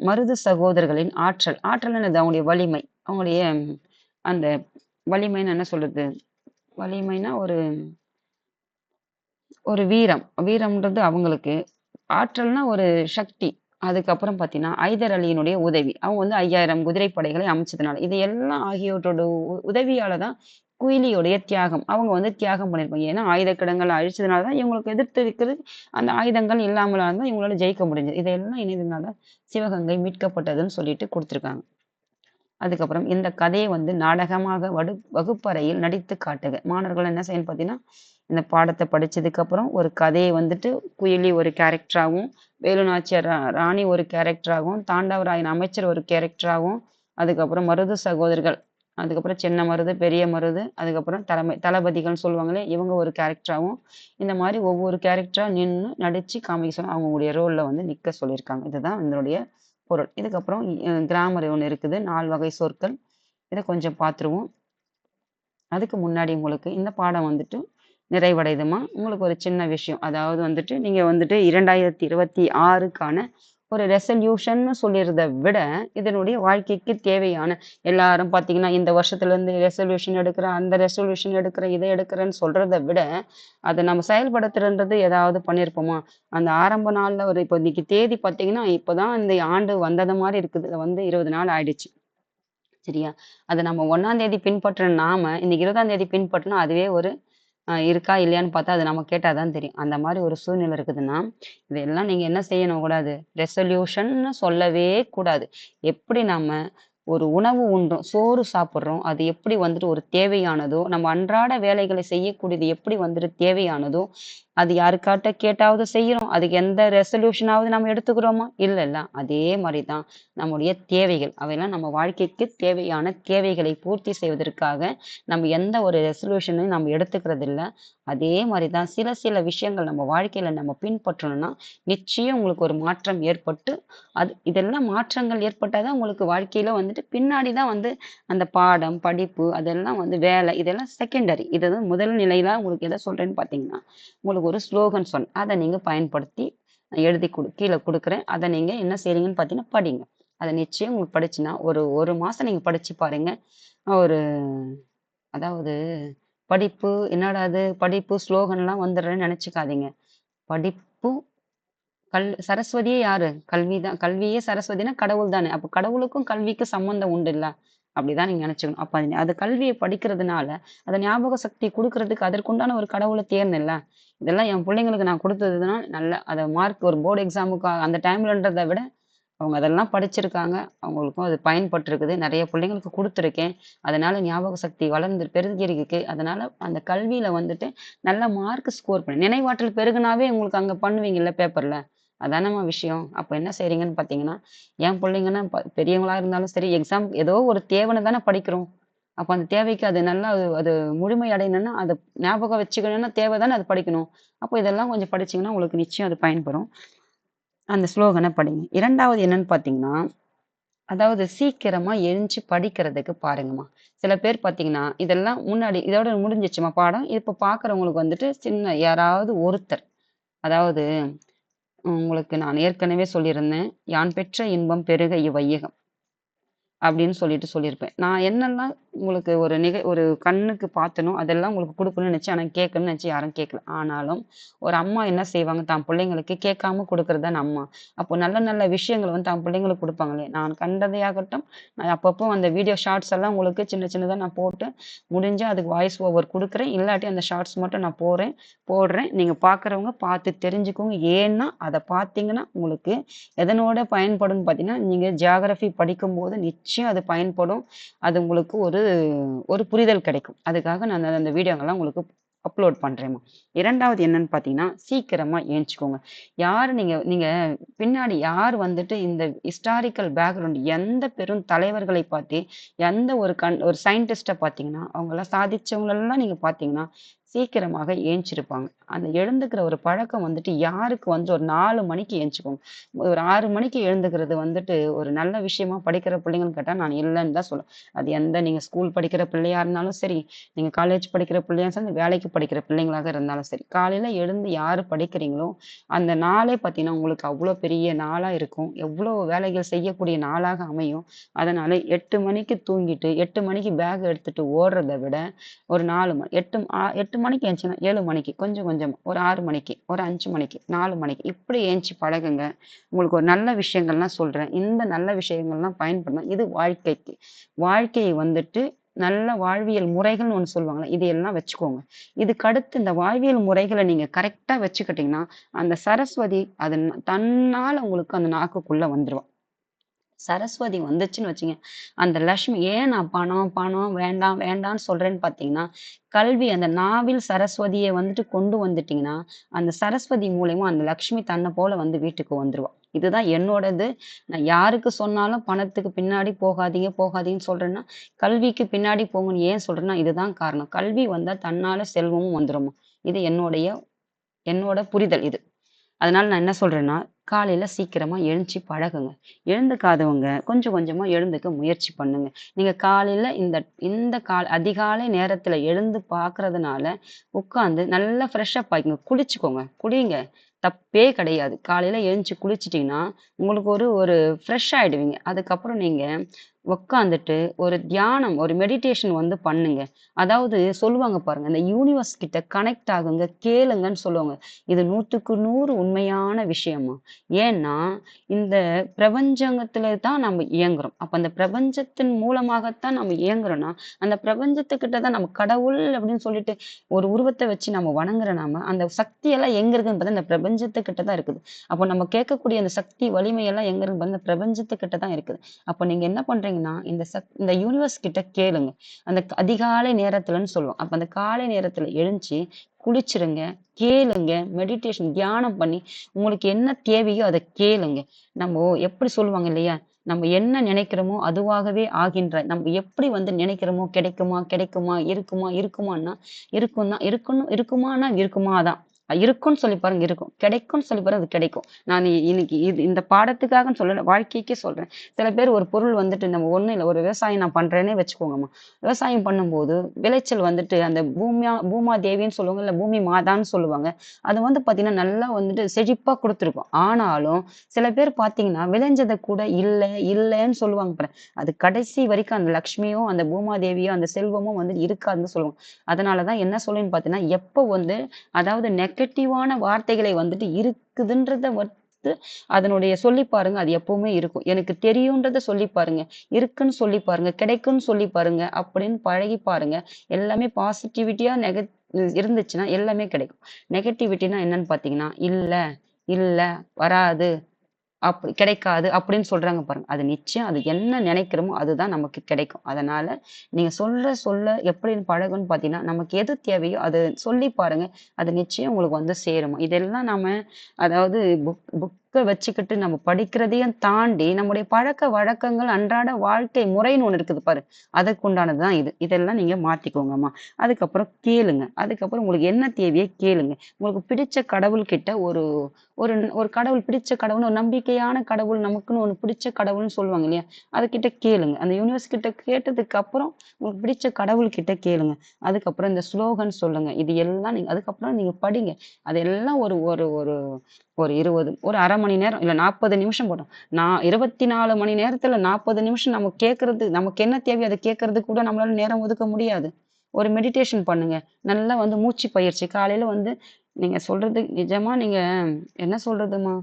மருது சகோதரர்களின் ஆற்றல். ஆற்றல் என்னது? அவங்களுடைய வலிமை, அவங்களுடைய அந்த வலிமைன்னு என்ன சொல்றது, வலிமைனா ஒரு ஒரு வீரம்ன்றது அவங்களுக்கு. ஆற்றல்னா ஒரு சக்தி. அதுக்கப்புறம் பார்த்தீங்கன்னா, ஐதர் அலியினுடைய உதவி. அவங்க வந்து 5000 குதிரைப்படைகளை அமைச்சதுனால. இது எல்லாம் ஆகியோரோட உதவியால தான் குயிலியுடைய தியாகம். அவங்க வந்து தியாகம் பண்ணியிருப்பாங்க. ஏன்னா ஆயுத கிடங்களை அழிச்சதுனால தான் இவங்களுக்கு எதிர்த்து இருக்கிறது அந்த ஆயுதங்கள் இல்லாமலா இருந்தா இவங்களால ஜெயிக்க முடிஞ்சது. இதையெல்லாம் இணைந்ததுனால சிவகங்கை மீட்கப்பட்டதுன்னு சொல்லிட்டு கொடுத்துருக்காங்க. அதுக்கப்புறம் இந்த கதையை வந்து நாடகமாக வகுப்பறையில் நடித்து காட்டுக. மாணவர்கள் என்ன செய்யணும் பார்த்தீங்கன்னா, இந்த பாடத்தை படிச்சதுக்கு அப்புறம் ஒரு கதையை வந்துட்டு குயிலி ஒரு கேரக்டராகவும், வேலுநாச்சியார் ராணி ஒரு கேரக்டராகவும், தாண்டவராயன் அமைச்சர் ஒரு கேரக்டராகவும், அதுக்கப்புறம் மருது சகோதரர்கள், அதுக்கப்புறம் சின்ன மருது, பெரிய மருது, அதுக்கப்புறம் தளபதிகள்னு சொல்லுவாங்களே, இவங்க ஒரு கேரக்டராகவும், இந்த மாதிரி ஒவ்வொரு கேரக்டரா நின்று நடிச்சு காமிக்க சொல்லி அவங்களுடைய ரோல்ல வந்து நிக்க சொல்லியிருக்காங்க. இதுதான் இதனுடைய பொருள். இதுக்கப்புறம் கிராமர் ஒண்ணு இருக்குது. 4 வகை சொற்கள். இத கொஞ்சம் பார்த்துருவோம். அதுக்கு முன்னாடி உங்களுக்கு இந்த பாடம் வந்துட்டு நிறைவடையுதுமா. உங்களுக்கு ஒரு சின்ன விஷயம். அதாவது வந்துட்டு நீங்க வந்துட்டு 2026க்கான ஒரு ரெசல்யூஷன்னு சொல்லிறத விட, இதனுடைய வாழ்க்கைக்கு தேவையான எல்லாரும் பார்த்தீங்கன்னா, இந்த வருஷத்துல இருந்து ரெசல்யூஷன் எடுக்கிறேன், அந்த ரெசல்யூஷன் எடுக்கிறேன், இதை எடுக்கிறேன்னு சொல்றத விட, அத நம்ம செயல்படுத்துறன்றது ஏதாவது பண்ணியிருப்போமா? அந்த ஆரம்ப நாள்ல ஒரு இப்போ இன்னைக்கு தேதி பார்த்தீங்கன்னா, இப்பதான் இந்த ஆண்டு வந்தது மாரி இருக்குது. வந்து 20 நாள் ஆயிடுச்சு. சரியா? அத நம்ம 1ஆம் தேதி பின்பற்றின நாம, இன்னைக்கு 20ஆம் தேதி பின்பற்றினா அதுவே ஒரு இருக்கா இல்லையான்னு பார்த்தா அது நம்ம கேட்டா தான் தெரியும். அந்த மாரி ஒரு சூழ்நிலை இருக்குதுன்னா, இதெல்லாம் நீங்க என்ன செய்யணும் கூடாது, ரெசல்யூஷன்னு சொல்லவே கூடாது. எப்படி நம்ம ஒரு உணவு உண்றோம், சோறு சாப்பிடுறோம். அது எப்படி வந்துட்டு ஒரு தேவையானதோ, நம்ம அன்றாட வேலைகளை செய்யக்கூடியது எப்படி வந்துட்டு தேவையானதோ, அது யாருக்காட்ட கேட்டாவது செய்யறோம். அதுக்கு எந்த ரெசல்யூஷனாவது நம்ம எடுத்துக்கிறோமா? இல்லல்ல. அதே மாரி தான் நம்முடைய தேவைகள். அவையெல்லாம் நம்ம வாழ்க்கைக்கு தேவையான தேவைகளை பூர்த்தி செய்வதற்காக நம்ம எந்த ஒரு ரெசல்யூஷனையும் நம்ம எடுத்துக்கிறது இல்ல. அதே மாரி தான் சில சில விஷயங்கள் நம்ம வாழ்க்கையில நம்ம பின்பற்றணும்னா, நிச்சயம் உங்களுக்கு ஒரு மாற்றம் ஏற்பட்டு, இதெல்லாம் மாற்றங்கள் ஏற்பட்டா தான் உங்களுக்கு வாழ்க்கையில வந்துட்டு பின்னாடி தான் வந்து அந்த பாடம், படிப்பு அதெல்லாம் வந்து வேலை இதெல்லாம் செகண்டரி. இது வந்து முதல் நிலையில உங்களுக்கு எத சொல்றேன்னு பார்த்தீங்கன்னா, உங்களுக்கு ஒரு ஸ்லோகன் சொன்னேன். அத நீங்க பயன்படுத்தி எழுதி கீழ குடுக்குறேன். அத நீங்க என்ன செய்றீங்கன்னு பார்த்தீங்கன்னா, படிங்க. அத நிச்சயம் உங்களுக்கு படிச்சுன்னா, ஒரு 1 மாசம் நீங்க படிச்சு பாருங்க. ஒரு அதாவது படிப்பு என்னடா இது படிப்பு ஸ்லோகன்லாம் வந்துடுறேன்னு நெனச்சுக்காதீங்க. படிப்பும் சரஸ்வதியே யாரு? கல்வி தான். கல்வியே சரஸ்வதினா கடவுள் தானே! அப்ப கடவுளுக்கும் கல்விக்கும் சம்மந்தம் உண்டுல்ல. அப்படிதான் நீங்க நெனச்சுக்கணும். அப்ப அது கல்விய படிக்கிறதுனால, அத ஞாபக சக்தி குடுக்குறதுக்கு அதற்குண்டான ஒரு கடவுள தேடணும்ல. இதெல்லாம் என் பிள்ளைங்களுக்கு நான் குடுத்ததுன்னா, நல்ல அத மார்க் ஒரு போர்டு எக்ஸாமுக்கு அந்த டைம்லன்றத விட, அவங்க அதெல்லாம் படிச்சிருக்காங்க. அவங்களுக்கும் அது பயன்பட்டுருக்குது. நெறைய பிள்ளைங்களுக்கு குடுத்துருக்கேன். அதனால ஞாபக சக்தி வளர்ந்து பெருகியிருக்கு. அதனால அந்த கல்வியில வந்துட்டு நல்ல மார்க் ஸ்கோர் பண்ணி நினைவாற்றல் பெருகுனாவே உங்களுக்கு அங்க பண்ணுவீங்கல்ல பேப்பர்ல. அதானம்மா விஷயம். அப்ப என்ன செய்றீங்கன்னு பார்த்தீங்கன்னா, என் பிள்ளைங்கன்னா பெரியவங்களா இருந்தாலும் சரி, எக்ஸாம் ஏதோ ஒரு தேவைன்னு தானே படிக்கிறோம். அப்ப அந்த தேவைக்கு அது நல்லா அது அது முழுமை அடையணும்னா, அத ஞாபகம் வச்சுக்கணும்னா தேவை தானே அது படிக்கணும். அப்போ இதெல்லாம் கொஞ்சம் படிச்சீங்கன்னா, உங்களுக்கு நிச்சயம் அது பயன்படும். அந்த ஸ்லோகன படிங்க. 2வது என்னன்னு பார்த்தீங்கன்னா, அதாவது சீக்கிரமா எழுந்துச்சு படிக்கிறதுக்கு பாருங்கம்மா. சில பேர் பார்த்தீங்கன்னா, இதெல்லாம் முன்னாடி இதோட முடிஞ்சிருச்சும்மா பாடம். இப்ப பார்க்குறவங்களுக்கு வந்துட்டு சின்ன யாராவது ஒருத்தர், அதாவது உங்களுக்கு நான் ஏற்கனவே சொல்லியிருந்தேன். "யான் பெற்ற இன்பம் பெருக இவ்வையகம்." அப்படின்னு சொல்லியிருப்பேன். நான் என்னெல்லாம் உங்களுக்கு ஒரு கண்ணுக்கு பார்த்தனோ, அதெல்லாம் உங்களுக்கு குடுக்கணும்னு நெனச்சேன். ஆனா கேட்கணும்னு நெனச்சு யாரும் கேட்கல. ஆனாலும், ஒரு அம்மா என்ன செய்வாங்க, தான் பிள்ளைங்களுக்கு கேட்காம குடுக்குறது தான அம்மா. அப்போ நல்ல நல்ல விஷயங்கள வந்து தான் பிள்ளைங்களுக்கு குடுப்பாங்களே! நான் கண்டதையாகட்டும், நான் அப்பப்போ அந்த வீடியோ ஷார்ட்ஸ் எல்லாம் உங்களுக்கு சின்ன சின்னதா நான் போட்டு, முடிஞ்சா அதுக்கு வாய்ஸ் ஓவர் குடுக்குறேன். இல்லாட்டி அந்த ஷார்ட்ஸ் மட்டும் நான் போடுறேன். நீங்க பார்க்குறவங்க பார்த்து தெரிஞ்சுக்கோங்க. ஏன்னா, அத பார்த்தீங்கன்னா, உங்களுக்கு எதனோட பயன்படும்னு பார்த்தீங்கன்னா, நீங்க ஜியோகிராஃபி படிக்கும்போது நிச்சயம் அது பயன்படும். அது உங்களுக்கு ஒரு ஒரு புரிதல் கிடைக்கும். அதுக்காக நான் அந்த வீடியோங்கள்லாம் உங்களுக்கு அப்லோட் பண்றேன்ம்மா. 2வது என்னன்னு பார்த்தீங்கன்னா, சீக்கிரமா எந்திச்சுக்கோங்க. யாரு நீங்க நீங்க பின்னாடி யார் வந்துட்டு இந்த ஹிஸ்டாரிக்கல் பேக்ரவுண்ட் எந்த பெரும் தலைவர்களை பார்த்து, எந்த ஒரு சயின்டிஸ்ட்ட பார்த்தீங்கன்னா, அவங்கலாம் சாதிச்சவங்களெல்லாம் நீங்க பார்த்தீங்கன்னா, சீக்கிரமாக ஏந்திச்சிருப்பாங்க. அந்த எழுந்துக்கிற ஒரு பழக்கம் வந்துட்டு யாருக்கு வந்து ஒரு 4 மணிக்கு எந்திச்சுக்கோங்க. ஒரு 6 மணிக்கு எழுந்துக்கிறது வந்துட்டு ஒரு நல்ல விஷயமா படிக்கிற பிள்ளைங்கன்னு கேட்டா, நான் இல்லன்னு தான் சொல்லுவேன். அது நீங்க ஸ்கூல் படிக்கிற பிள்ளையா இருந்தாலும் சரி, நீங்க காலேஜ் படிக்கிற பிள்ளையா சரி, வேலைக்கு படிக்கிற பிள்ளைங்களாக இருந்தாலும் சரி. காலையில எழுந்து யாரு படிக்கிறீங்களோ, அந்த நாளே பார்த்தீங்கன்னா, உங்களுக்கு அவ்ளோ பெரிய நாளா இருக்கும். எவ்ளோ வேலைகள் செய்யக்கூடிய நாளாக அமையும். அதனால 8 மணிக்கு தூங்கிட்டு, 8 மணிக்கு பேக் எடுத்துட்டு ஓடுறத விட, ஒரு 4 மணி 8 மணிக்கு எந்திச்சீங்கன்னா, 7 மணிக்கு கொஞ்சம் கொஞ்சமா, ஒரு 6 மணிக்கு, ஒரு 5 மணிக்கு, 4 மணிக்கு இப்படி எந்திச்சு பழகுங்க. உங்களுக்கு ஒரு நல்ல விஷயங்கள்லாம் சொல்றேன். இந்த நல்ல விஷயங்கள்லாம் பயன்படுத்தணும். இது வாழ்க்கைக்கு. வாழ்க்கையை வந்துட்டு நல்ல வாழ்வியல் முறைகள்னு ஒண்ணு சொல்லுவாங்கல்ல. இது எல்லாம் வச்சுக்கோங்க. இதுக்கு அடுத்து இந்த வாழ்வியல் முறைகள நீங்க கரெக்ட்டா வச்சுக்கிட்டீங்கன்னா, அந்த சரஸ்வதி அது தன்னால உங்களுக்கு அந்த நாக்குக்குள்ள வந்துருவா. சரஸ்வதி வந்துச்சுன்னு வச்சுங்க, அந்த லக்ஷ்மி ஏன் நான் பணம், பணம் வேண்டாம், வேண்டான்னு சொல்றேன்னு பார்த்தீங்கன்னா, கல்வி அந்த நாவில் சரஸ்வதிய வந்துட்டு கொண்டு வந்துட்டீங்கன்னா, அந்த சரஸ்வதி மூலியமா அந்த லக்ஷ்மி தன்ன போல வந்து வீட்டுக்கு வந்துருவா. இதுதான் என்னோடது. நான் யாருக்கு சொன்னாலும் பணத்துக்கு பின்னாடி போகாதீங்க, போகாதீங்கன்னு சொல்றேன்னா, கல்விக்கு பின்னாடி போங்கன்னு ஏன் சொல்றேன்னா, இதுதான் காரணம். கல்வி வந்தா தன்னால செல்வமும் வந்துரும்மா. இது என்னோட புரிதல் இது. அதனால நான் என்ன சொல்றேன்னா, காலையில சீக்கிரமா எழுந்துச்சு பழகுங்க. எழுந்துக்காதவங்க கொஞ்சம் கொஞ்சமா எழுந்துக்க முயற்சி பண்ணுங்க. நீங்க காலையில இந்த இந்த அதிகாலை நேரத்துல எழுந்து பார்க்கறதுனால, உட்காந்து நல்லா ஃப்ரெஷ் அப் ஆயிக்கங்க. குளிச்சுக்கோங்க. குளிங்க. தப்பே கிடையாது. காலையில எழுந்துச்சு குளிச்சுட்டீங்கன்னா, உங்களுக்கு ஒரு ஒரு ஃப்ரெஷ் ஆயிடுவீங்க. அதுக்கப்புறம் நீங்க உட்காந்துட்டு ஒரு தியானம், ஒரு மெடிடேஷன் வந்து பண்ணுங்க. அதாவது சொல்லுவாங்க பாருங்க, இந்த யூனிவர்ஸ் கிட்ட கனெக்ட் ஆகுங்க, கேளுங்கன்னு சொல்லுவாங்க. இது 100க்கு 100 உண்மையான விஷயம்மா. ஏன்னா, இந்த பிரபஞ்சத்துல தான் நம்ம இயங்குறோம். அப்ப அந்த பிரபஞ்சத்தின் மூலமாகத்தான் நம்ம இயங்குறோம்னா, அந்த பிரபஞ்சத்துக்கிட்ட தான் நம்ம கடவுள் அப்படின்னு சொல்லிட்டு ஒரு உருவத்த வச்சு நம்ம வணங்குற நாம, அந்த சக்தியெல்லாம் எங்க இருக்குன்னு பார்த்தா, இந்த பிரபஞ்சத்துக்கிட்ட தான் இருக்குது. அப்போ நம்ம கேட்கக்கூடிய அந்த சக்தி, வலிமையெல்லாம் எங்க இருக்குன்னு பார்த்தா, இந்த பிரபஞ்சத்துக்கிட்ட தான் இருக்குது. அப்ப நீங்க என்ன பண்றீங்கன்னா, இந்த யூனிவர்ஸ் கிட்ட கேளுங்க. அந்த அதிகாலை நேரத்துலன்னு சொல்லுவோம். அப்ப அந்த காலை நேரத்துல எழுந்துச்சு, குளிச்சிருங்க, கேளுங்க, மெடிடேஷன் தியானம் பண்ணி, உங்களுக்கு என்ன தேவையோ அத கேளுங்க. நம்ம எப்படி சொல்லுவாங்க இல்லையா? நம்ம என்ன நினைக்கிறோமோ அதுவாகவே ஆகின்றாய். நம்ம எப்படி வந்து நினைக்கிறோமோ கிடைக்குமா, கிடைக்குமா, இருக்குமா, இருக்குமான்னா, இருக்கும் தான். இருக்குமானா இருக்குமா தான். இருக்கும்னு சொல்லி பாருங்க இருக்கும். கிடைக்கும்னு சொல்லி பாருங்க அது கிடைக்கும். நான் இன்னைக்கு இந்த பாடத்துக்காகன்னு சொல்லல. வாழ்க்கைக்கே சொல்றேன். சில பேர் ஒரு பொருள் வந்துட்டு நம்ம ஒண்ணும் இல்ல. ஒரு விவசாயம் நான் பண்றேன்னே வச்சுக்கோங்கம்மா. விவசாயம் பண்ணும்போது விளைச்சல் வந்துட்டு அந்த பூமாதேவின்னு சொல்லுவாங்க. இல்ல பூமி மாதான்னு சொல்லுவாங்க. அது வந்து பார்த்தீங்கன்னா, நல்லா வந்துட்டு செழிப்பா குடுத்துருக்கும். ஆனாலும் சில பேர் பார்த்தீங்கன்னா, விளைஞ்சத கூட இல்லன்னு சொல்லுவாங்க பாருங்க. அது கடைசி வரைக்கும் அந்த லக்ஷ்மியும், அந்த பூமாதேவியும், அந்த செல்வமும் வந்து இருக்காதுன்னு சொல்லுவாங்க. அதனால தான் என்ன சொல்லுவேன்னு பார்த்தீங்கன்னா, எப்போ வந்து அதாவது நெகட்டிவான வார்த்தைகளை வந்துட்டு இருக்குதுன்றத வந்து அதனுடைய சொல்லி பாருங்க. அது எப்பவுமே இருக்கும். எனக்கு தெரியுன்றத சொல்லி பாருங்க. இருக்குன்னு சொல்லி பாருங்க. கிடைக்கும்னு சொல்லி பாருங்க. அப்படின்னு பழகி பாருங்க. எல்லாமே பாசிட்டிவிட்டியா இருந்துச்சுன்னா எல்லாமே கிடைக்கும். நெகட்டிவிட்டினா என்னன்னு பார்த்தீங்கன்னா, இல்ல, இல்ல, வராது. கிடைக்காது அப்படின்னு சொல்றாங்க பாருங்க. அது நிச்சயம் அது என்ன நினைக்கிறோமோ அதுதான் நமக்கு கிடைக்கும். அதனால நீங்க சொல்ல எப்படி பழகும்ன்னு பார்த்தீங்கன்னா, நமக்கு எது தேவையோ அத சொல்லி பாருங்க. அது நிச்சயம் உங்களுக்கு வந்து சேரும். இதெல்லாம் நாம அதாவது புக்க வச்சுக்கிட்டு நம்ம படிக்கிறதையும் தாண்டி நம்முடைய பழக்கவழக்கங்கள், அன்றாட வாழ்க்கை முறைன்னு ஒண்ணு இருக்குது பாரு. அதற்குண்டானது தான் இது. இதெல்லாம் நீங்க மாத்திக்கோங்கம்மா. அதுக்கப்புறம் கேளுங்க. அதுக்கப்புறம் உங்களுக்கு என்ன தேவையோ கேளுங்க. உங்களுக்கு பிடிச்ச கடவுள்கிட்ட ஒரு ஒரு ஒரு கடவுள் பிடிச்ச கடவுள்னு ஒரு நம்பிக்கையான கடவுள் நமக்குன்னு ஒண்ணு பிடிச்ச கடவுள்னு சொல்லுவாங்க இல்லையா? அதுகிட்ட கேளுங்க. அந்த யூனிவர்ஸ் கிட்ட கேட்டதுக்கு அப்புறம் உங்களுக்கு பிடிச்ச கடவுள் கிட்ட கேளுங்க. அதுக்கப்புறம் இந்த ஸ்லோகன் சொல்லுங்க. இது எல்லாம் நீங்க அதுக்கப்புறம் நீங்க படிங்க. அதெல்லாம் ஒரு ஒரு ஒரு ஒரு 20 ஒரு 1/2 மணி நேரம் இல்ல 40 நிமிஷம் போதும். நான் 24 மணி நேரத்துல 40 நிமிஷம் நம்ம கேட்கறது நமக்கு என்ன தேவையோ அத கேட்கறதுக்கு கூட நம்மளால நேரம் ஒதுக்க முடியாது. ஒரு மெடிடேஷன் பண்ணுங்க. நல்லா வந்து மூச்சு பயிற்சி காலையில வந்து நீங்க சொல்றது நிஜமா நீங்க என்ன சொல்றதும்மா?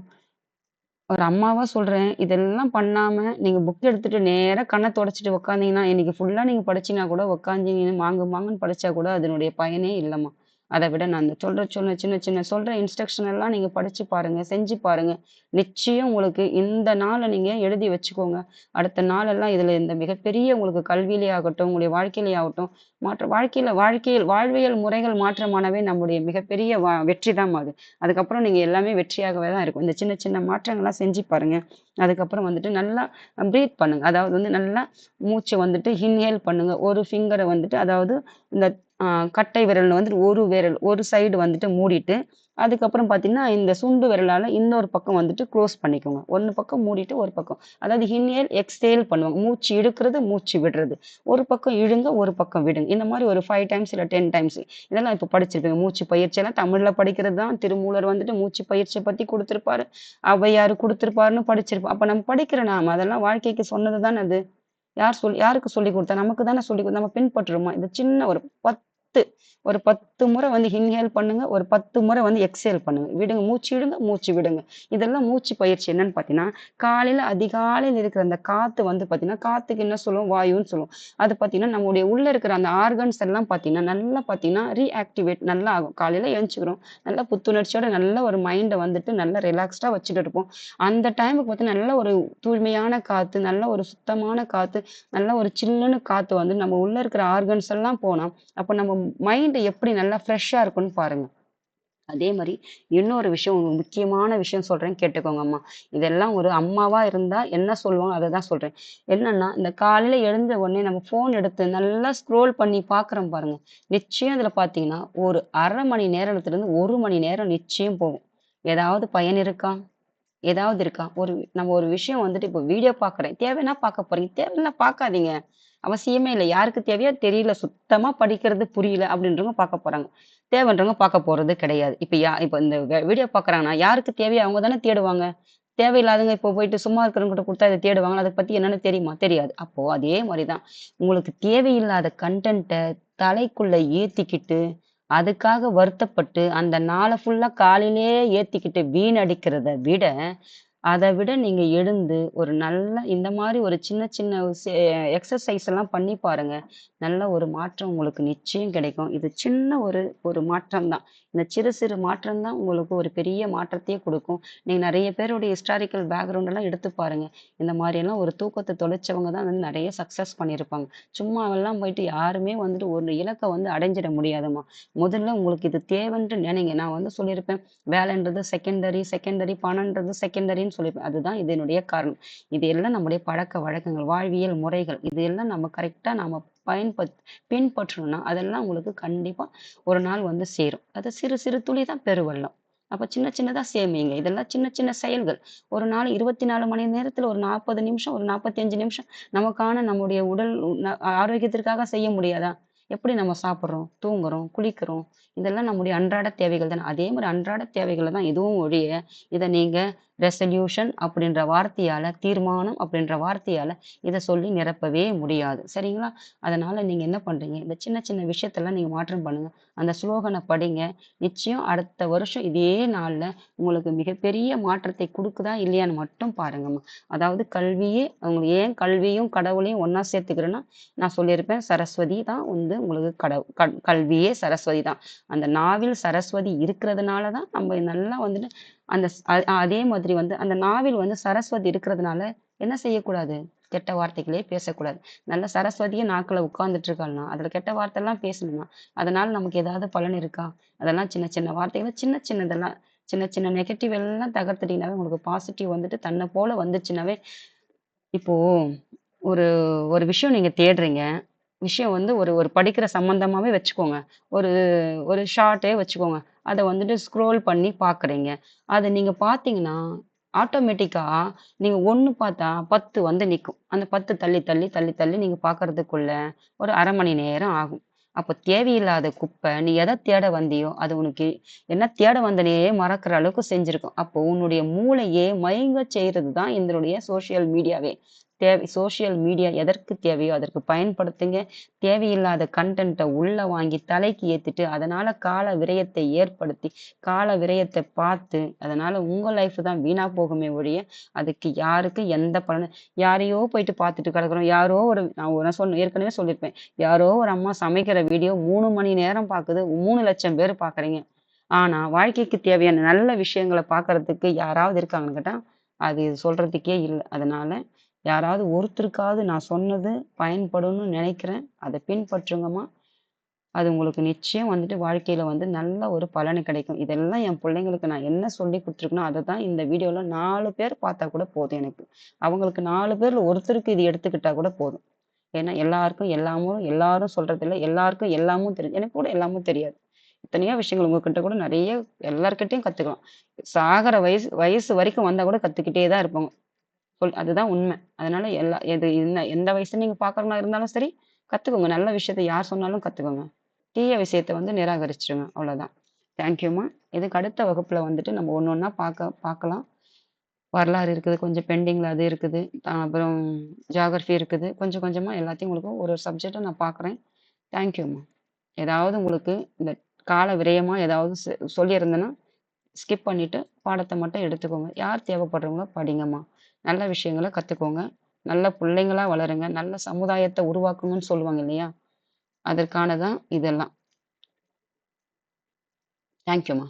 ஒரு அம்மாவா சொல்றேன். இதெல்லாம் பண்ணாம நீங்க புக் எடுத்துட்டு நேரா கண்ண தொடச்சுட்டு உட்காந்தீங்கன்னா, இன்னைக்கு ஃபுல்லா நீங்க படிச்சீங்கன்னா கூட உட்காந்தீங்கன்னு மாங்கு மாங்குன்னு படிச்சா கூட அதனுடைய பயனே இல்லம்மா. அத விட நான் இந்த சொல்ல சின்ன சின்ன சொல்ற இன்ஸ்ட்ரக்ஷன் எல்லாம் நீங்க படிச்சு பாருங்க, செஞ்சு பாருங்க. நிச்சயம் உங்களுக்கு இந்த நாள நீங்க எழுதி வச்சுக்கோங்க. அடுத்த நாளெல்லாம் இதுல இந்த மிகப்பெரிய உங்களுக்கு கல்வியிலே ஆகட்டும், உங்களுடைய வாழ்க்கையிலே ஆகட்டும், வாழ்வியல் முறைகள் மாற்றமானவே நம்முடைய மிகப்பெரிய வெற்றி தாம்மா அது. அதுக்கப்புறம் நீங்க எல்லாமே வெற்றியாகவே தான் இருக்கும். இந்த சின்ன சின்ன மாற்றங்கள்லாம் செஞ்சு பாருங்க. அதுக்கப்புறம் வந்துட்டு நல்லா பிரீத் பண்ணுங்க. அதாவது வந்து நல்லா மூச்ச வந்துட்டு இன்ஹேல் பண்ணுங்க. ஒரு ஃபிங்கர வந்துட்டு அதாவது இந்த கட்டை விரல்ல வந்துட்டு ஒரு விரல் ஒரு சைடு வந்துட்டு மூடிட்டு, அதுக்கப்புறம் பார்த்தீங்கன்னா, இந்த சுண்டு விரலால இன்னொரு பக்கம் வந்துட்டு குளோஸ் பண்ணிக்கோங்க. ஒரு பக்கம் மூடிட்டு, ஒரு பக்கம். அதாவது இன்ஹேல், எக்ஸ்ஹேல் பண்ணுவாங்க. மூச்சு இழுக்கிறது, மூச்சு விடுறது. ஒரு பக்கம் இழுங்க, ஒரு பக்கம் விடுங்க. இந்த மாரி ஒரு 5 டைம்ஸ் இல்ல 10 டைம்ஸ். இதெல்லாம் இப்ப படிச்சிருப்பீங்க. மூச்சு பயிற்சியெல்லாம் தமிழ்ல படிக்கிறது தான். திருமூலர் வந்துட்டு மூச்சு பயிற்சிய பத்தி குடுத்திருப்பாரு. ஔவையார் குடுத்திருப்பாருன்னு படிச்சிருப்போம். அப்ப நம்ம படிக்கிற நாம அதெல்லாம் வாழ்க்கைக்கு சொன்னது தான அது. யாருக்கு சொல்லிக் குடுத்தா? நமக்கு தானே சொல்லிக் குடுத்தா. நம்ம பின்பற்றுறோமா? இது சின்ன ஒரு 10 முறை வந்து இன்ஹேல் பண்ணுங்க. ஒரு 10 முறை வந்து எக்ஸ்ஹேல் பண்ணுங்க. விடுங்க. மூச்சு இழுங்க, மூச்சு விடுங்க. இதெல்லாம் மூச்சு பயிற்சி என்னன்னு பார்த்தீங்கன்னா, காலையில அதிகாலையில இருக்கிற அந்த காத்து வந்து பார்த்தீங்கன்னா, காத்துக்கு என்ன சொல்லுவோம்? வாயுன்னு சொல்லுவோம். அது பார்த்தீங்கன்னா, நம்முடைய உள்ள இருக்கிற அந்த ஆர்கன்ஸ் எல்லாம் பார்த்தீங்கன்னா, நல்லா பார்த்தீங்கன்னா, ரீஆக்டிவேட் நல்லா ஆகும். காலையில எழுந்துச்சுக்கிறோம். நல்லா புத்துணர்ச்சியோட நல்ல ஒரு மைண்ட வந்துட்டு நல்லா ரிலாக்ஸ்டா வச்சுட்டு இருப்போம். அந்த டைமுக்கு பார்த்தீங்கன்னா, நல்ல ஒரு தூய்மையான காத்து, நல்ல ஒரு சுத்தமான காத்து, நல்ல ஒரு சில்லுன்னு காத்து வந்து நம்ம உள்ள இருக்கிற ஆர்கன்ஸ் எல்லாம் போனா, அப்ப நம்ம மைண்ட் எப்படி நல்லா ஃப்ரெஷ்ஷா இருக்கும்னு பாருங்க. அதே மாரி இன்னொரு விஷயம் ஒரு முக்கியமான விஷயம் சொல்றேன் கேட்டுக்கோங்கம்மா. இதெல்லாம் ஒரு அம்மாவா இருந்தா என்ன சொல்லுவாங்க அததான் சொல்றேன். என்னன்னா, இந்த காலையில எழுந்த உடனே நம்ம ஃபோன் எடுத்து நல்லா ஸ்க்ரோல் பண்ணி பார்க்குறோம் பாருங்க. நிச்சயம் இதுல பார்த்தீங்கன்னா, ஒரு 1/2 மணி நேரத்திலிருந்து 1 மணி நேரம் நிச்சயம் போகும். ஏதாவது பயன் இருக்கா? ஏதாவது இருக்கா? நம்ம ஒரு விஷயம் வந்துட்டு இப்போ வீடியோ பார்க்குறேன். தேவைன்னா பார்க்க போறீங்க. தேவையில்ல பார்க்காதீங்க. அவசியமே இல்ல. யாருக்கு தேவையோ தெரியல. சுத்தமா படிக்கிறது புரியல அப்படின்றவங்க பார்க்க போறாங்க. தேவைன்றவங்க பார்க்க போறது கிடையாது. இப்ப இந்த வீடியோ பார்க்குறாங்கன்னா, யாருக்கு தேவையோ அவங்க தானே தேடுவாங்க. தேவையில்லாதவங்க இப்போ போயிட்டு சும்மா இருக்கிறவங்ககிட்ட குடுத்தா இத தேடுவாங்களா? அத பத்தி என்னன்னு தெரியுமா? தெரியாது. அப்போ அதே மாரி தான். உங்களுக்கு தேவையில்லாத கன்டென்ட்ட தலைக்குள்ள ஏத்திக்கிட்டு, அதுக்காக வருத்தப்பட்டு, அந்த நாள ஃபுல்லா காலையிலேயே ஏத்திக்கிட்டு வீணடிக்கிறத விட அத விட நீங்க எழுந்து, ஒரு நல்ல இந்த மாரி ஒரு சின்ன சின்ன எக்ஸர்சைஸ் எல்லாம் பண்ணி பாருங்க. நல்ல ஒரு மாற்றம் உங்களுக்கு நிச்சயம் கிடைக்கும். இது சின்ன ஒரு ஒரு மாற்றம் தான். இந்த சிறு சிறு மாற்றம் தான் உங்களுக்கு ஒரு பெரிய மாற்றத்தையே குடுக்கும். நீங்க நெறைய பேருடைய ஹிஸ்டாரிக்கல் பேக்ரவுண்ட் எல்லாம் எடுத்து பாருங்க. இந்த மாரியெல்லாம் ஒரு தூக்கத்த தொலைச்சவங்க தான் வந்து நெறைய சக்சஸ் பண்ணியிருப்பாங்க. சும்மாவெல்லாம் போயிட்டு யாருமே வந்துட்டு ஒரு இலக்க வந்து அடைஞ்சிட முடியாதும்மா. முதல்ல உங்களுக்கு இது தேவைன்ட்டு நெனைங்க. நான் வந்து சொல்லியிருப்பேன், வேலைன்றது செகண்டரி, பணம்ன்றது செகண்டரின்னு சொல்லியிருப்பேன். அதுதான் இதனுடைய காரணம். இது எல்லாம் நம்முடைய பழக்கவழக்கங்கள், வாழ்வியல் முறைகள். இது எல்லாம் நம்ம கரெக்ட்டா நாம பின்பற்றணும்னா, அதெல்லாம் உங்களுக்கு கண்டிப்பா ஒரு நாள் வந்து சேரும். அது சிறு சிறு துளி தான் பெருவெள்ளம். அப்ப சின்ன சின்னதா சேமிங்க. இதெல்லாம் சின்ன சின்ன செயல்கள். ஒரு நாள் 24 மணி நேரத்துல ஒரு 40 நிமிஷம், ஒரு 45 நிமிஷம் நமக்கான நம்முடைய உடல் ஆரோக்கியத்திற்காக செய்ய முடியாதா? எப்படி நம்ம சாப்பிடுறோம், தூங்குறோம், குளிக்கிறோம். இதெல்லாம் நம்முடைய அன்றாட தேவைகள் தானே. அதே மாரி அன்றாட தேவைகள தான் இதுவும் ஒழிய, இத நீங்க ரெசல்யூஷன் அப்படின்ற வார்த்தையால, தீர்மானம் அப்படின்ற வார்த்தையால இத சொல்லி நிரப்பவே முடியாது. சரிங்களா? அதனால நீங்க என்ன பண்றீங்க, இந்த சின்ன சின்ன விஷயத்தெல்லாம் நீங்க மாற்றம் பண்ணுங்க. அந்த ஸ்லோகன படிங்க. நிச்சயம் அடுத்த வருஷம் இதே நாள்ல உங்களுக்கு மிகப்பெரிய மாற்றத்தை குடுக்குதா, இல்லையான்னு மட்டும் பாருங்கம்மா. அதாவது கல்வியே உங்களுக்கு ஏன் கல்வியும், கடவுளையும் ஒண்ணா சேர்த்துக்கிறேன்னா, நான் சொல்லியிருப்பேன் சரஸ்வதி தான் வந்து உங்களுக்கு கல்வியே சரஸ்வதி தான். அந்த நாவில் சரஸ்வதி இருக்கிறதுனால தான் நம்ம நல்லா வந்துட்டு அந்த அதே மாதிரி வந்து அந்த நாவில் வந்து சரஸ்வதி இருக்கிறதுனால என்ன செய்யக்கூடாது? கெட்ட வார்த்தைகளே பேசக்கூடாது. நல்ல சரஸ்வதியே நாக்குல உட்கார்ந்துட்டு இருக்காள்னா, அதுல கெட்ட வார்த்தைலாம் பேசணுமா? அதனால நமக்கு ஏதாவது பலன் இருக்கா? அதெல்லாம் சின்ன சின்ன வார்த்தைகள சின்ன சின்னதெல்லாம் சின்ன சின்ன நெகட்டிவ் எல்லாம் தகர்த்துட்டீங்கனாவே உங்களுக்கு பாசிட்டிவ் வந்துட்டு தன்ன போல வந்துச்சுனாவே இப்போ ஒரு ஒரு விஷயம் நீங்க தேடுறீங்க. விஷயம் வந்து ஒரு ஒரு படிக்கிற சம்மந்தமாவே வச்சுக்கோங்க. ஒரு ஒரு ஷார்ட்டே வச்சுக்கோங்க. அத வந்துட்டு ஸ்க்ரோல் பண்ணி பார்க்குறீங்க. அத நீங்க பார்த்தீங்கன்னா, ஆட்டோமேட்டிக்கா நீங்க 1 பார்த்தா 10 வந்து நிக்கும். அந்த 10 தள்ளி, தள்ளி, தள்ளி, தள்ளி நீங்க பார்க்கறதுக்குள்ள ஒரு 1/2 மணி நேரம் ஆகும். அப்ப தேவையில்லாத குப்பை, நீ எத தேட வந்தியோ, அது உனக்கு என்ன தேட வந்தனையே மறக்கிற அளவுக்கு செஞ்சிருக்கும். அப்போ உன்னுடைய மூளையே மயங்கச் செய்றது தான் இதனுடைய சோசியல் மீடியாவே. சோசியல் மீடியா எதற்கு தேவையோ அதற்கு பயன்படுத்துங்க. தேவையில்லாத கன்டென்ட்ட உள்ள வாங்கி தலைக்கு ஏத்திட்டு, அதனால கால விரயத்தை ஏற்படுத்தி, கால விரயத்த பார்த்து, அதனால உங்க லைஃப் தான் வீணா போகுமே ஒழிய, அதுக்கு யாருக்கும் எந்த பலனும் யாரையோ போயிட்டு பார்த்துட்டு கிடக்குறோம். யாரோ ஒரு நான் ஏற்கனவே சொல்லியிருப்பேன். யாரோ ஒரு அம்மா சமைக்கிற வீடியோ 3 மணி நேரம் பார்க்குது. 3,00,000 பேர் பார்க்குறீங்க. ஆனா, வாழ்க்கைக்கு தேவையான நல்ல விஷயங்கள பார்க்கறதுக்கு யாராவது இருக்காங்கன்னு கேட்டா, அது சொல்றதுக்கே இல்ல. அதனால யாராவது ஒருத்தருக்காவது நான் சொன்னது பயன்படும்னு நினைக்கிறேன். அத பின்பற்றுங்கம்மா. அது உங்களுக்கு நிச்சயம் வந்துட்டு வாழ்க்கையில வந்து நல்ல ஒரு பலன் கிடைக்கும். இதெல்லாம் என் பிள்ளைங்களுக்கு நான் என்ன சொல்லிக் குடுத்துருக்கனோ, அத தான் இந்த வீடியோல 4 பேர் பார்த்தா கூட போதும் எனக்கு. அவங்களுக்கு 4 பேர்ல ஒருத்தருக்கு இது எடுத்துக்கிட்டா கூட போதும். ஏன்னா எல்லாருக்கும் எல்லாமும் எல்லாரும் சொல்றதில்ல. எல்லாருக்கும் எல்லாமும் தெரியும். எனக்கு கூட எல்லாமும் தெரியாது. எத்தனையோ விஷயங்கள் உங்ககிட்ட கூட நெறைய எல்லார்கிட்டயும் கத்துக்கலாம். சாகுற வயசு வயசு வரைக்கும் வந்தா கூட கத்துக்கிட்டே தான் இருப்போம். அதுதான் உண்மை. அதனால எந்த வயசுல நீங்க பார்க்கறவங்களா இருந்தாலும் சரி, கத்துக்கோங்க. நல்ல விஷயத்த யார் சொன்னாலும் கத்துக்கோங்க. தீய விஷயத்த வந்து நிராகரிச்சுருங்க. அவ்வளோதான். தேங்க்யூம்மா. இதுக்கு அடுத்த வகுப்புல வந்துட்டு நம்ம ஒண்ணு ஒண்ணா பார்க்கலாம். வரலாறு இருக்குது, கொஞ்சம் பெண்டிங்ல அது இருக்குது. அப்புறம் ஜியோகிராஃபி இருக்குது. கொஞ்சம் கொஞ்சமா எல்லாத்தையும் உங்களுக்கு ஒரு ஒரு சப்ஜெக்ட்டா நான் பார்க்குறேன். தேங்க்யூம்மா. ஏதாவது உங்களுக்கு இந்த கால விரயமா ஏதாவது சொல்லியிருந்தேன்னா ஸ்கிப் பண்ணிட்டு பாடத்த மட்டும் எடுத்துக்கோங்க. யார் தேவைப்படுறவங்களோ படிங்கம்மா. நல்ல விஷயங்கள கத்துக்கோங்க. நல்ல புள்ளைங்களா வளருங்க. நல்ல சமுதாயத்த உருவாக்கணும்னு சொல்லுவாங்க இல்லையா? அதற்கான தான் இதெல்லாம். தேங்க்யூம்மா.